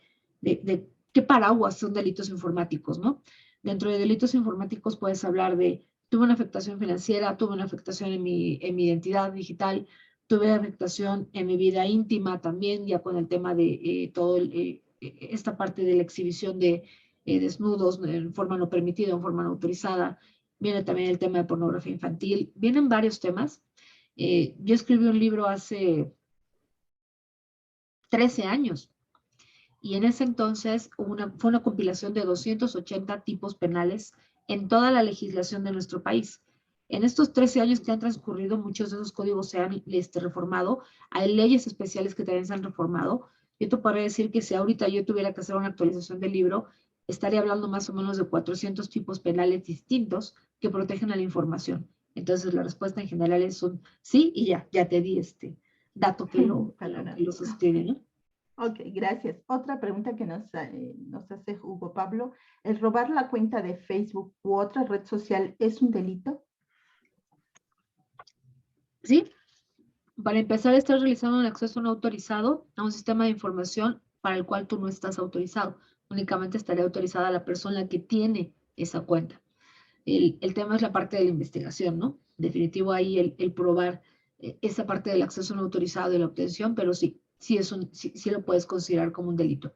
qué paraguas son delitos informáticos, ¿no? Dentro de delitos informáticos puedes hablar de, tuve una afectación financiera, tuve una afectación en mi identidad digital, tuve afectación en mi vida íntima también, ya con el tema de esta parte de la exhibición de desnudos en forma no permitida, en forma no autorizada. Viene también el tema de pornografía infantil. Vienen varios temas. Yo escribí un libro hace 13 años, y en ese entonces fue una compilación de 280 tipos penales en toda la legislación de nuestro país. En estos 13 años que han transcurrido, muchos de esos códigos se han reformado. Hay leyes especiales que también se han reformado, Yo te podría decir que si ahorita yo tuviera que hacer una actualización del libro, estaría hablando más o menos de 400 tipos penales distintos que protegen a la información. Entonces la respuesta en general es un sí y ya te di este dato que lo sostiene, ¿no? Ok, gracias. Otra pregunta que nos hace Hugo Pablo, ¿el robar la cuenta de Facebook u otra red social es un delito? Sí. Para empezar, estás realizando un acceso no autorizado a un sistema de información para el cual tú no estás autorizado. Únicamente estaría autorizada la persona que tiene esa cuenta. El tema es la parte de la investigación, ¿no? Definitivo ahí el probar esa parte del acceso no autorizado y la obtención, pero sí lo puedes considerar como un delito.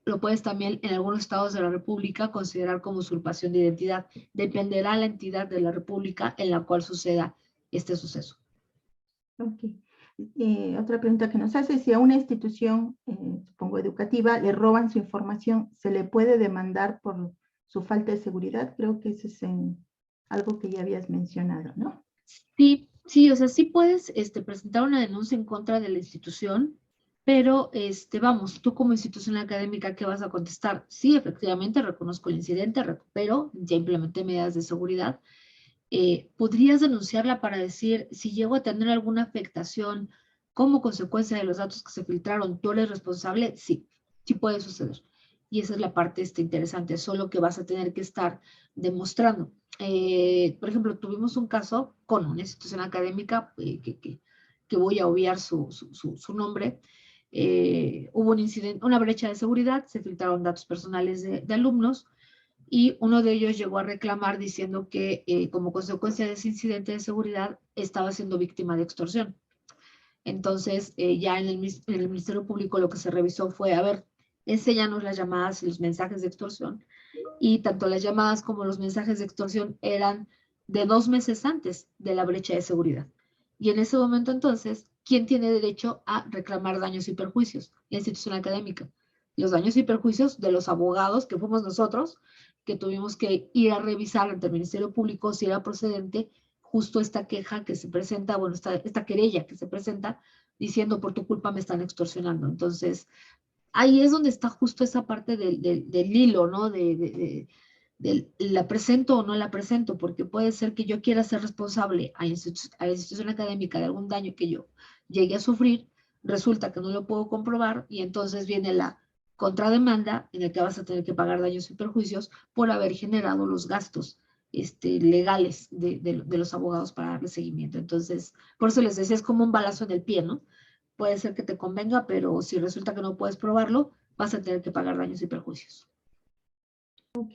Lo puedes también en algunos estados de la República considerar como usurpación de identidad. Dependerá la entidad de la República en la cual suceda este suceso. Ok. Otra pregunta que nos hace, si a una institución, supongo educativa, le roban su información, ¿se le puede demandar por su falta de seguridad? Creo que eso es algo que ya habías mencionado, ¿no? Sí, o sea, sí puedes presentar una denuncia en contra de la institución, pero vamos, tú como institución académica, ¿qué vas a contestar? Sí, efectivamente, reconozco el incidente, recupero, ya implementé medidas de seguridad. ¿Podrías denunciarla para decir si llego a tener alguna afectación como consecuencia de los datos que se filtraron, tú eres responsable? Sí, sí puede suceder. Y esa es la parte interesante, solo que vas a tener que estar demostrando. Por ejemplo, tuvimos un caso con una institución académica que voy a obviar su nombre. Hubo un incidente, una brecha de seguridad, se filtraron datos personales de alumnos y uno de ellos llegó a reclamar diciendo que como consecuencia de ese incidente de seguridad estaba siendo víctima de extorsión. Entonces, ya en el Ministerio Público lo que se revisó fue, a ver, enséñanos las llamadas y los mensajes de extorsión, y tanto las llamadas como los mensajes de extorsión eran de 2 meses antes de la brecha de seguridad. Y en ese momento entonces, ¿quién tiene derecho a reclamar daños y perjuicios? La institución académica. Los daños y perjuicios de los abogados, que fuimos nosotros, que tuvimos que ir a revisar ante el Ministerio Público si era procedente justo esta queja que se presenta, bueno, esta querella que se presenta diciendo por tu culpa me están extorsionando. Entonces, ahí es donde está justo esa parte del hilo, ¿no? La presento o no la presento, porque puede ser que yo quiera ser responsable a la institución académica de algún daño que yo llegue a sufrir, resulta que no lo puedo comprobar y entonces viene la contrademanda en la que vas a tener que pagar daños y perjuicios por haber generado los gastos legales de los abogados para darle seguimiento. Entonces, por eso les decía, es como un balazo en el pie, ¿no? Puede ser que te convenga, pero si resulta que no puedes probarlo, vas a tener que pagar daños y perjuicios. Ok.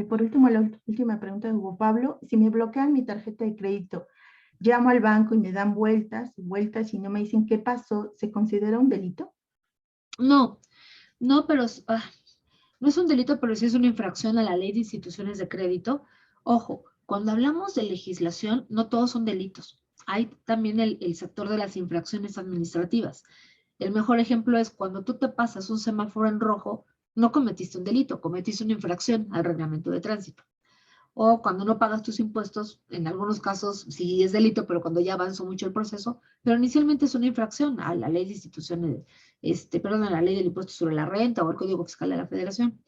Por último, la última pregunta de Hugo Pablo. Si me bloquean mi tarjeta de crédito, llamo al banco y me dan vueltas y vueltas y no me dicen qué pasó, ¿se considera un delito? No, no, pero no es un delito, pero sí es una infracción a la ley de instituciones de crédito. Ojo, cuando hablamos de legislación, no todos son delitos. Hay también el sector de las infracciones administrativas. El mejor ejemplo es cuando tú te pasas un semáforo en rojo, no cometiste un delito, cometiste una infracción al reglamento de tránsito. O cuando no pagas tus impuestos, en algunos casos sí es delito, pero cuando ya avanzó mucho el proceso, pero inicialmente es una infracción a la ley de instituciones, perdón, a la ley del impuesto sobre la renta o el Código Fiscal de la Federación.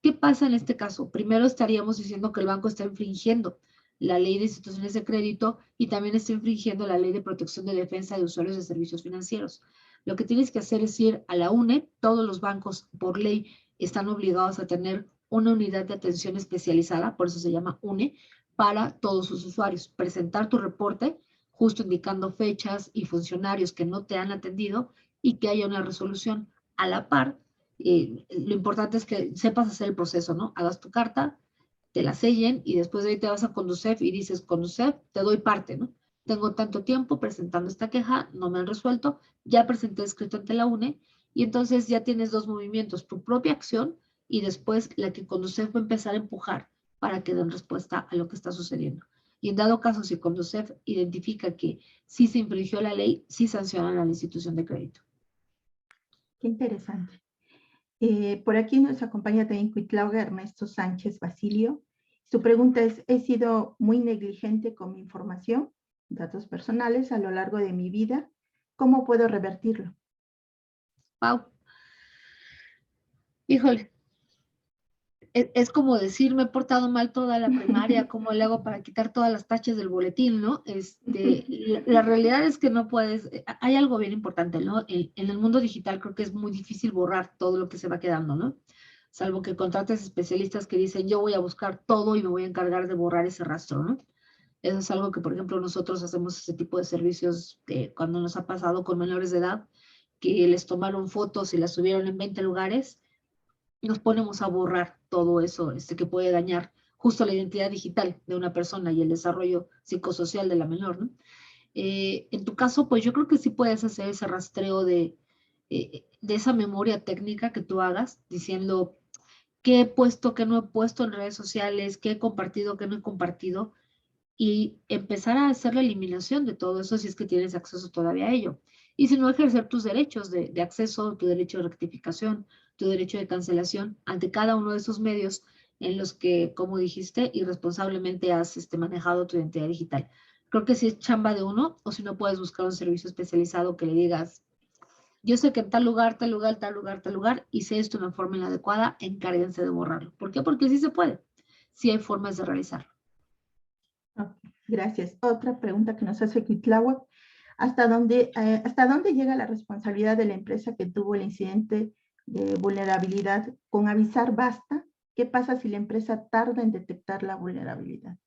¿Qué pasa en este caso? Primero estaríamos diciendo que el banco está infringiendo la ley de instituciones de crédito y también está infringiendo la ley de protección de defensa de usuarios de servicios financieros. Lo que tienes que hacer es ir a la UNE. Todos los bancos por ley están obligados a tener una unidad de atención especializada, por eso se llama UNE, para todos sus usuarios. Presentar tu reporte, justo indicando fechas y funcionarios que no te han atendido y que haya una resolución. A la par, lo importante es que sepas hacer el proceso, ¿no? Hagas tu carta, te la sellen y después de ahí te vas a Conducef y dices, Conducef, te doy parte, ¿no? Tengo tanto tiempo presentando esta queja, no me han resuelto, ya presenté escrito ante la UNE y entonces ya tienes dos movimientos, tu propia acción y después la que Conducef va a empezar a empujar para que den respuesta a lo que está sucediendo. Y en dado caso, si Conducef identifica que sí se infringió la ley, sí sancionan a la institución de crédito. Qué interesante. Por aquí nos acompaña también Cuitlauga Ernesto Sánchez Basilio. Su pregunta es, ¿he sido muy negligente con mi información, datos personales a lo largo de mi vida? ¿Cómo puedo revertirlo? Pau. Híjole, es como decir, me he portado mal toda la primaria, ¿cómo le hago para quitar todas las tachas del boletín, no? La realidad es que no puedes, hay algo bien importante, ¿no? En el mundo digital creo que es muy difícil borrar todo lo que se va quedando, ¿no? Salvo que contrates especialistas que dicen, yo voy a buscar todo y me voy a encargar de borrar ese rastro, ¿no? Eso es algo que, por ejemplo, nosotros hacemos ese tipo de servicios cuando nos ha pasado con menores de edad, que les tomaron fotos y las subieron en 20 lugares, y nos ponemos a borrar todo eso que puede dañar justo la identidad digital de una persona y el desarrollo psicosocial de la menor, ¿no? En tu caso, pues yo creo que sí puedes hacer ese rastreo de esa memoria técnica que tú hagas, diciendo qué he puesto, qué no he puesto en redes sociales, qué he compartido, qué no he compartido, y empezar a hacer la eliminación de todo eso si es que tienes acceso todavía a ello. Y si no, ejercer tus derechos de acceso, tu derecho de rectificación, tu derecho de cancelación ante cada uno de esos medios en los que, como dijiste, irresponsablemente has manejado tu identidad digital. Creo que si es chamba de uno, o si no, puedes buscar un servicio especializado que le digas, yo sé que en tal lugar, tal lugar, tal lugar, tal lugar, hice esto de una forma inadecuada, encárguense de borrarlo. ¿Por qué? Porque sí se puede. Sí hay formas de realizarlo. Ok, gracias. Otra pregunta que nos hace Cuitláhuac. ¿Hasta dónde llega la responsabilidad de la empresa que tuvo el incidente de vulnerabilidad? ¿Con avisar basta? ¿Qué pasa si la empresa tarda en detectar la vulnerabilidad?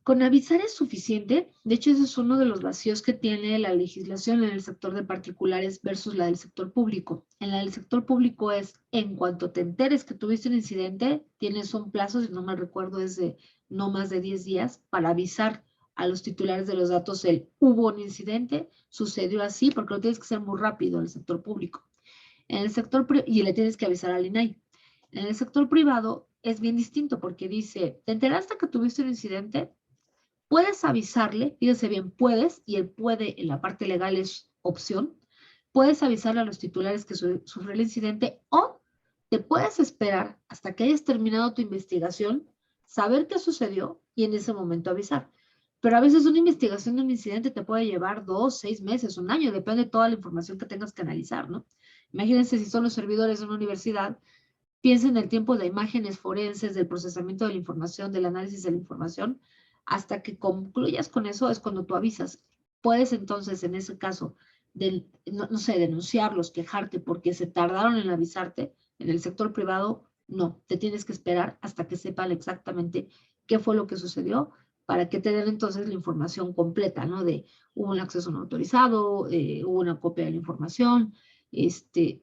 Con avisar es suficiente. De hecho, ese es uno de los vacíos que tiene la legislación en el sector de particulares versus la del sector público. En la del sector público es, en cuanto te enteres que tuviste un incidente, tienes un plazo, si no me recuerdo, es de no más de 10 días para avisar a los titulares de los datos hubo un incidente, sucedió así, porque lo tienes que hacer muy rápido en el sector público. En el sector y le tienes que avisar al INAI. En el sector privado es bien distinto porque dice, ¿te enteraste que tuviste un incidente? Puedes avisarle, fíjense bien, puedes, y el puede en la parte legal es opción, puedes avisarle a los titulares que sufrió el incidente o te puedes esperar hasta que hayas terminado tu investigación, saber qué sucedió y en ese momento avisar. Pero a veces una investigación de un incidente te puede llevar 2, 6 meses, un año, depende de toda la información que tengas que analizar, ¿no? Imagínense si son los servidores de una universidad, piensa en el tiempo de imágenes forenses, del procesamiento de la información, del análisis de la información. Hasta que concluyas con eso es cuando tú avisas. Puedes entonces, en ese caso, no sé, denunciarlos, quejarte porque se tardaron en avisarte. En el sector privado, no. Te tienes que esperar hasta que sepan exactamente qué fue lo que sucedió para que te den entonces la información completa, ¿no? De hubo un acceso no autorizado, hubo una copia de la información,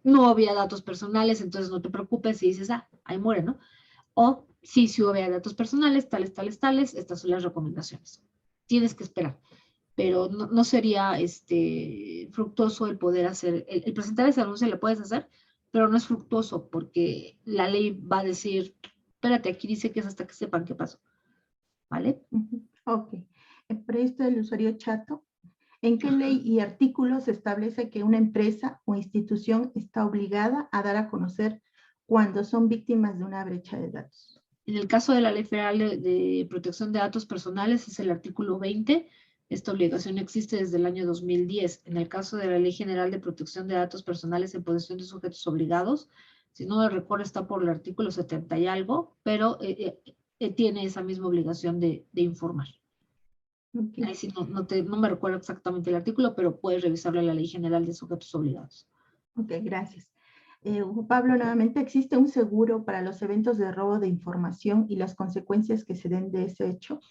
no había datos personales, entonces no te preocupes si dices, ahí muere, ¿no? O sí había datos personales, tales, tales, tales, estas son las recomendaciones. Tienes que esperar, pero no sería fructuoso el poder hacer, el presentar ese anuncio lo puedes hacer, pero no es fructuoso porque la ley va a decir, espérate, aquí dice que es hasta que sepan qué pasó, ¿vale? Ok. El previsto del usuario chato. ¿En qué ley y artículos se establece que una empresa o institución está obligada a dar a conocer cuando son víctimas de una brecha de datos? En el caso de la Ley Federal de Protección de Datos Personales es el artículo 20. Esta obligación existe desde el año 2010. En el caso de la Ley General de Protección de Datos Personales en posesión de sujetos obligados, si no me recuerdo, está por el artículo 70 y algo, pero tiene esa misma obligación de informar. Okay. Ahí sí no me recuerdo exactamente el artículo, pero puedes revisarlo en la Ley General de Sujetos Obligados. Ok, gracias. Pablo, nuevamente, ¿existe un seguro para los eventos de robo de información y las consecuencias que se den de ese hecho?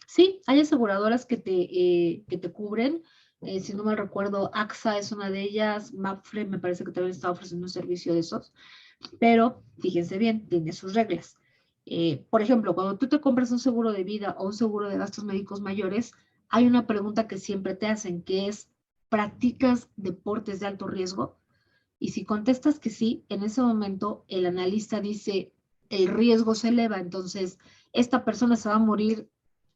Sí, hay aseguradoras que te cubren. Si no me recuerdo, AXA es una de ellas, Mapfre me parece que también está ofreciendo un servicio de esos, pero fíjense bien, tiene sus reglas. Por ejemplo, cuando tú te compras un seguro de vida o un seguro de gastos médicos mayores, hay una pregunta que siempre te hacen, que es, ¿practicas deportes de alto riesgo? Y si contestas que sí, en ese momento el analista dice, el riesgo se eleva, entonces esta persona se va a morir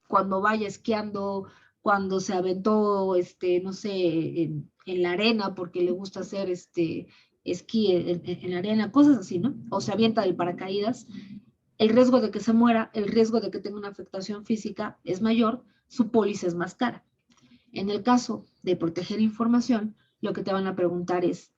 cuando vaya esquiando, cuando se aventó, no sé, en la arena porque le gusta hacer esquí en la arena, cosas así, ¿no? O se avienta del paracaídas. El riesgo de que se muera, el riesgo de que tenga una afectación física es mayor, su póliza es más cara. En el caso de proteger información, lo que te van a preguntar es,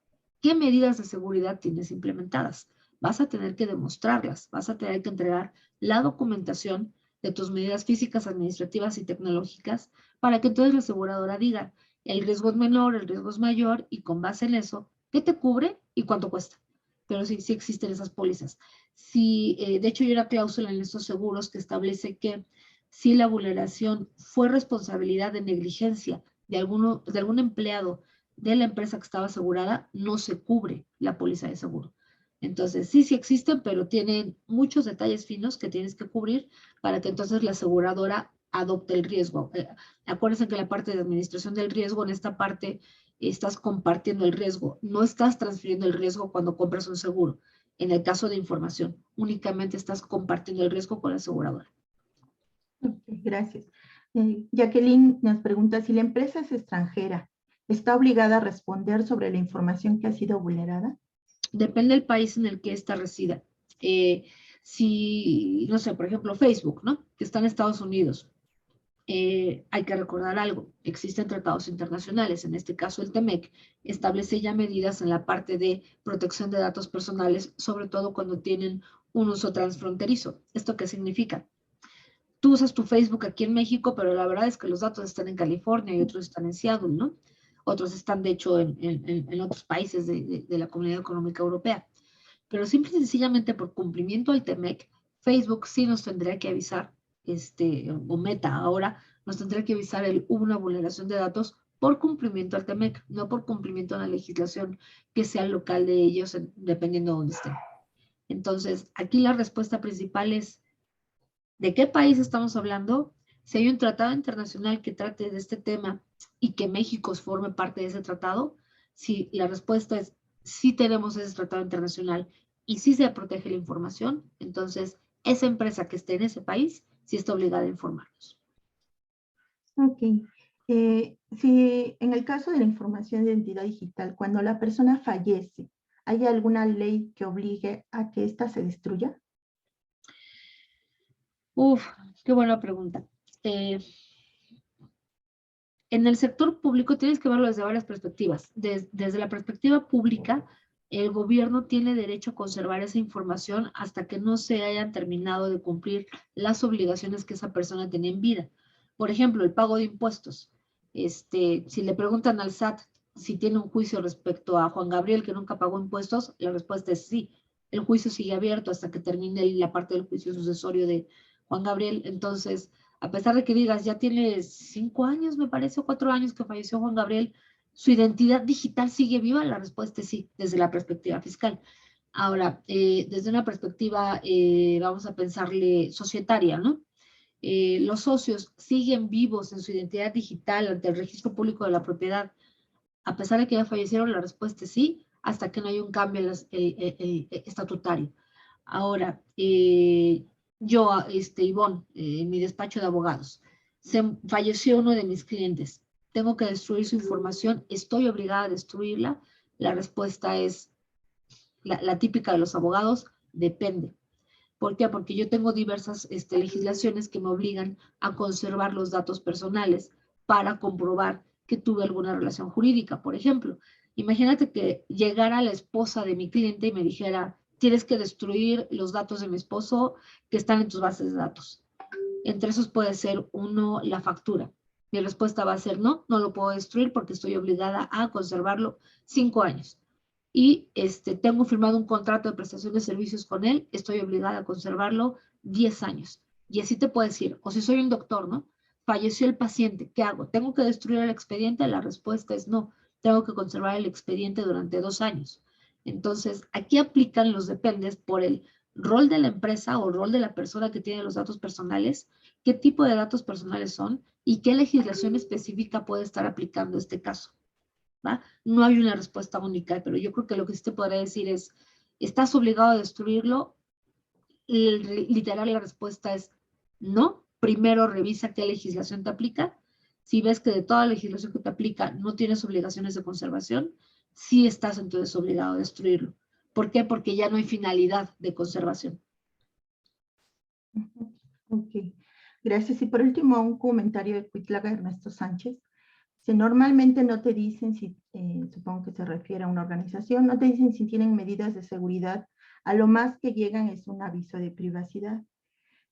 ¿qué medidas de seguridad tienes implementadas? Vas a tener que demostrarlas, vas a tener que entregar la documentación de tus medidas físicas, administrativas y tecnológicas para que entonces la aseguradora diga, el riesgo es menor, el riesgo es mayor, y con base en eso, ¿qué te cubre y cuánto cuesta? Pero sí existen esas pólizas. Sí, de hecho, hay una cláusula en estos seguros que establece que si la vulneración fue responsabilidad de negligencia de algún empleado de la empresa que estaba asegurada, no se cubre la póliza de seguro. Entonces, sí existen, pero tienen muchos detalles finos que tienes que cubrir para que entonces la aseguradora adopte el riesgo. Acuérdense que la parte de administración del riesgo, en esta parte estás compartiendo el riesgo, no estás transfiriendo el riesgo cuando compras un seguro. En el caso de información, únicamente estás compartiendo el riesgo con la aseguradora. Ok, gracias. Jacqueline nos pregunta, si la empresa es extranjera, ¿está obligada a responder sobre la información que ha sido vulnerada? Depende del país en el que ésta resida. Si, no sé, por ejemplo, Facebook, ¿no? Que está en Estados Unidos. Hay que recordar algo, existen tratados internacionales, en este caso el TEMEC establece ya medidas en la parte de protección de datos personales, sobre todo cuando tienen un uso transfronterizo. ¿Esto qué significa? Tú usas tu Facebook aquí en México, pero la verdad es que los datos están en California y otros están en Seattle, ¿no? Otros están, de hecho, en otros países de la Comunidad Económica Europea. Pero simple y sencillamente por cumplimiento al TEMEC, Facebook sí nos tendría que avisar, o Meta ahora, nos tendría que avisar hubo una vulneración de datos por cumplimiento al TEMEC, no por cumplimiento a la legislación que sea local de ellos, dependiendo de dónde estén. Entonces, aquí la respuesta principal es, ¿de qué país estamos hablando? Si hay un tratado internacional que trate de este tema y que México forme parte de ese tratado, si la respuesta es sí tenemos ese tratado internacional y sí se protege la información, entonces esa empresa que esté en ese país sí está obligada a informarnos. Ok. Si en el caso de la información de identidad digital, cuando la persona fallece, ¿hay alguna ley que obligue a que ésta se destruya? Uf, qué buena pregunta. En el sector público tienes que verlo desde varias perspectivas. Desde la perspectiva pública, el gobierno tiene derecho a conservar esa información hasta que no se hayan terminado de cumplir las obligaciones que esa persona tenía en vida. Por ejemplo, el pago de impuestos. Si le preguntan al SAT si tiene un juicio respecto a Juan Gabriel que nunca pagó impuestos, la respuesta es sí. El juicio sigue abierto hasta que termine la parte del juicio sucesorio de Juan Gabriel. Entonces, a pesar de que digas, ya tiene 5 años, me parece, o 4 años que falleció Juan Gabriel, ¿su identidad digital sigue viva? La respuesta es sí, desde la perspectiva fiscal. Ahora, desde una perspectiva, vamos a pensarle societaria, ¿no? Los socios siguen vivos en su identidad digital ante el registro público de la propiedad, a pesar de que ya fallecieron, la respuesta es sí, hasta que no haya un cambio estatutario. Ahora, yo, Ivonne, en mi despacho de abogados, falleció uno de mis clientes. ¿Tengo que destruir su información? ¿Estoy obligada a destruirla? La respuesta es la típica de los abogados, depende. ¿Por qué? Porque yo tengo diversas legislaciones que me obligan a conservar los datos personales para comprobar que tuve alguna relación jurídica. Por ejemplo, imagínate que llegara la esposa de mi cliente y me dijera, tienes que destruir los datos de mi esposo que están en tus bases de datos. Entre esos puede ser uno, la factura. Mi respuesta va a ser no lo puedo destruir porque estoy obligada a conservarlo 5 años. Y tengo firmado un contrato de prestación de servicios con él, estoy obligada a conservarlo 10 años. Y así te puedo decir, o si soy un doctor, ¿no? Falleció el paciente, ¿qué hago? ¿Tengo que destruir el expediente? La respuesta es no, tengo que conservar el expediente durante 2 años. Entonces, aquí aplican los dependes por el rol de la empresa o rol de la persona que tiene los datos personales, qué tipo de datos personales son y qué legislación específica puede estar aplicando este caso. ¿Va? No hay una respuesta única, pero yo creo que lo que sí te podría decir es, ¿estás obligado a destruirlo? Literal, la respuesta es no. Primero revisa qué legislación te aplica. Si ves que de toda la legislación que te aplica no tienes obligaciones de conservación, sí estás entonces obligado a destruirlo. ¿Por qué? Porque ya no hay finalidad de conservación. Ok, gracias. Y por último, un comentario de Cuitlaga Ernesto Sánchez. Si normalmente no te dicen, si, supongo que se refiere a una organización, no te dicen si tienen medidas de seguridad, a lo más que llegan es un aviso de privacidad.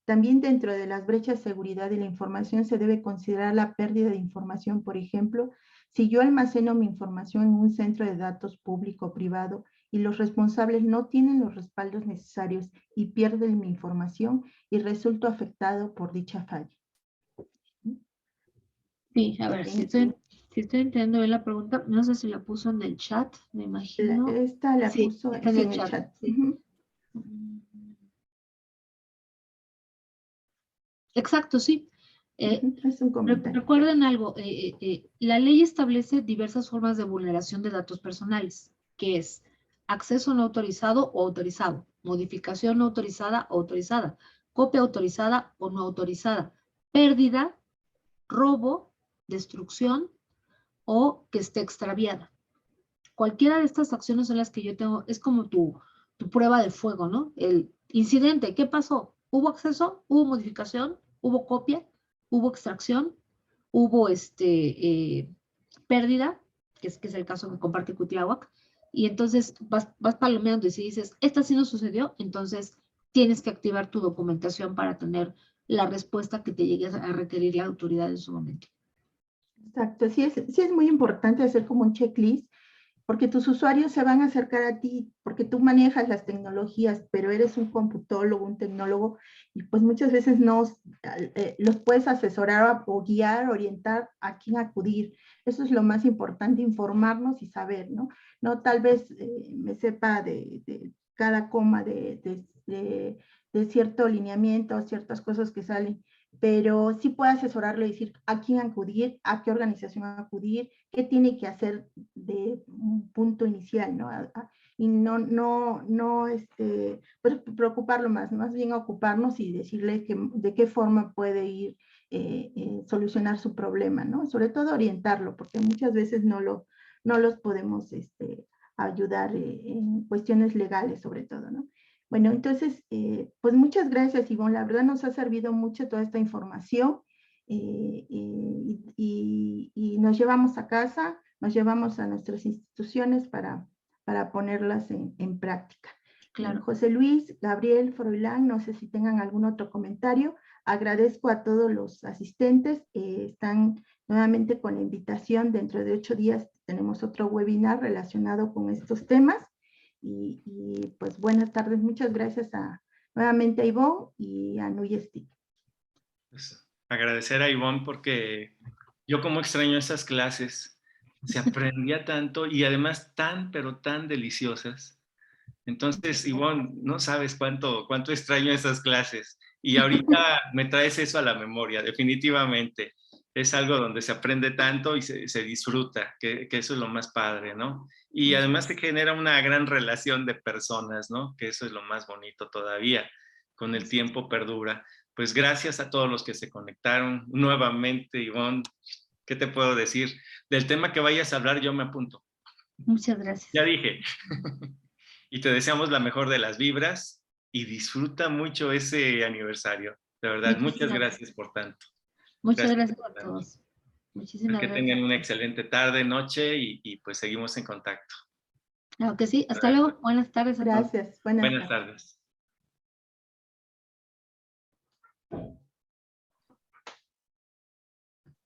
También dentro de las brechas de seguridad de la información se debe considerar la pérdida de información. Por ejemplo, si yo almaceno mi información en un centro de datos público o privado y los responsables no tienen los respaldos necesarios y pierden mi información y resulto afectado por dicha falla. Sí, a ver, si estoy entendiendo bien la pregunta, no sé si la puso en el chat, me imagino. Esta la Sí, puso está en sí, el en el chat. chat. Sí. Exacto, sí. Es un comentario. Recuerden algo, la ley establece diversas formas de vulneración de datos personales, que es acceso no autorizado o autorizado, modificación no autorizada o autorizada, copia autorizada o no autorizada, pérdida, robo, destrucción o que esté extraviada. Cualquiera de estas acciones son las que yo tengo, es como tu prueba de fuego, ¿no? El incidente, ¿qué pasó? ¿Hubo acceso? ¿Hubo modificación? ¿Hubo copia? ¿Hubo extracción? ¿Hubo pérdida? Que es el caso que comparte Cutiahuac. Y entonces vas palomeando y si dices, esta sí no sucedió, entonces tienes que activar tu documentación para tener la respuesta que te llegue a requerir la autoridad en su momento. Exacto, sí es muy importante hacer como un checklist, porque tus usuarios se van a acercar a ti, porque tú manejas las tecnologías, pero eres un computólogo, un tecnólogo, y pues muchas veces no los puedes asesorar o guiar, orientar a quién acudir. Eso es lo más importante, informarnos y saber, ¿no? No tal vez me sepa de cada coma de cierto lineamiento, ciertas cosas que salen, pero sí puede asesorarlo y decir a quién acudir, a qué organización acudir, qué tiene que hacer de un punto inicial, ¿no? Y no pues preocuparlo más bien ocuparnos y decirle de qué forma puede ir solucionar su problema, ¿no? Sobre todo orientarlo, porque muchas veces no los podemos ayudar en cuestiones legales, sobre todo, ¿no? Bueno, entonces, pues muchas gracias, Ivonne. La verdad nos ha servido mucho toda esta información y nos llevamos a casa, nos llevamos a nuestras instituciones para ponerlas en práctica. Claro. José Luis, Gabriel, Froilán, no sé si tengan algún otro comentario. Agradezco a todos los asistentes. Están nuevamente con la invitación. Dentro de 8 días tenemos otro webinar relacionado con estos temas. Y pues buenas tardes, muchas gracias nuevamente a Ivonne y a Nuyesti. Pues, agradecer a Ivonne porque yo como extraño esas clases, se aprendía tanto y además pero tan deliciosas. Entonces, Ivonne, no sabes cuánto extraño esas clases y ahorita me traes eso a la memoria, definitivamente. Es algo donde se aprende tanto y se disfruta, que eso es lo más padre, ¿no? Y además se genera una gran relación de personas, ¿no? Que eso es lo más bonito todavía, con el tiempo perdura. Pues gracias a todos los que se conectaron nuevamente, Ivonne. ¿Qué te puedo decir? Del tema que vayas a hablar, yo me apunto. Muchas gracias. Ya dije. Y te deseamos la mejor de las vibras y disfruta mucho ese aniversario. De verdad, muchas gracias por tanto. Muchas gracias a todos. Muchísimas Que gracias. tengan una excelente tarde, noche y pues seguimos en contacto. Claro que sí. Hasta luego. Buenas tardes a todos. Gracias. Buenas tardes.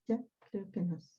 Ya, creo que nos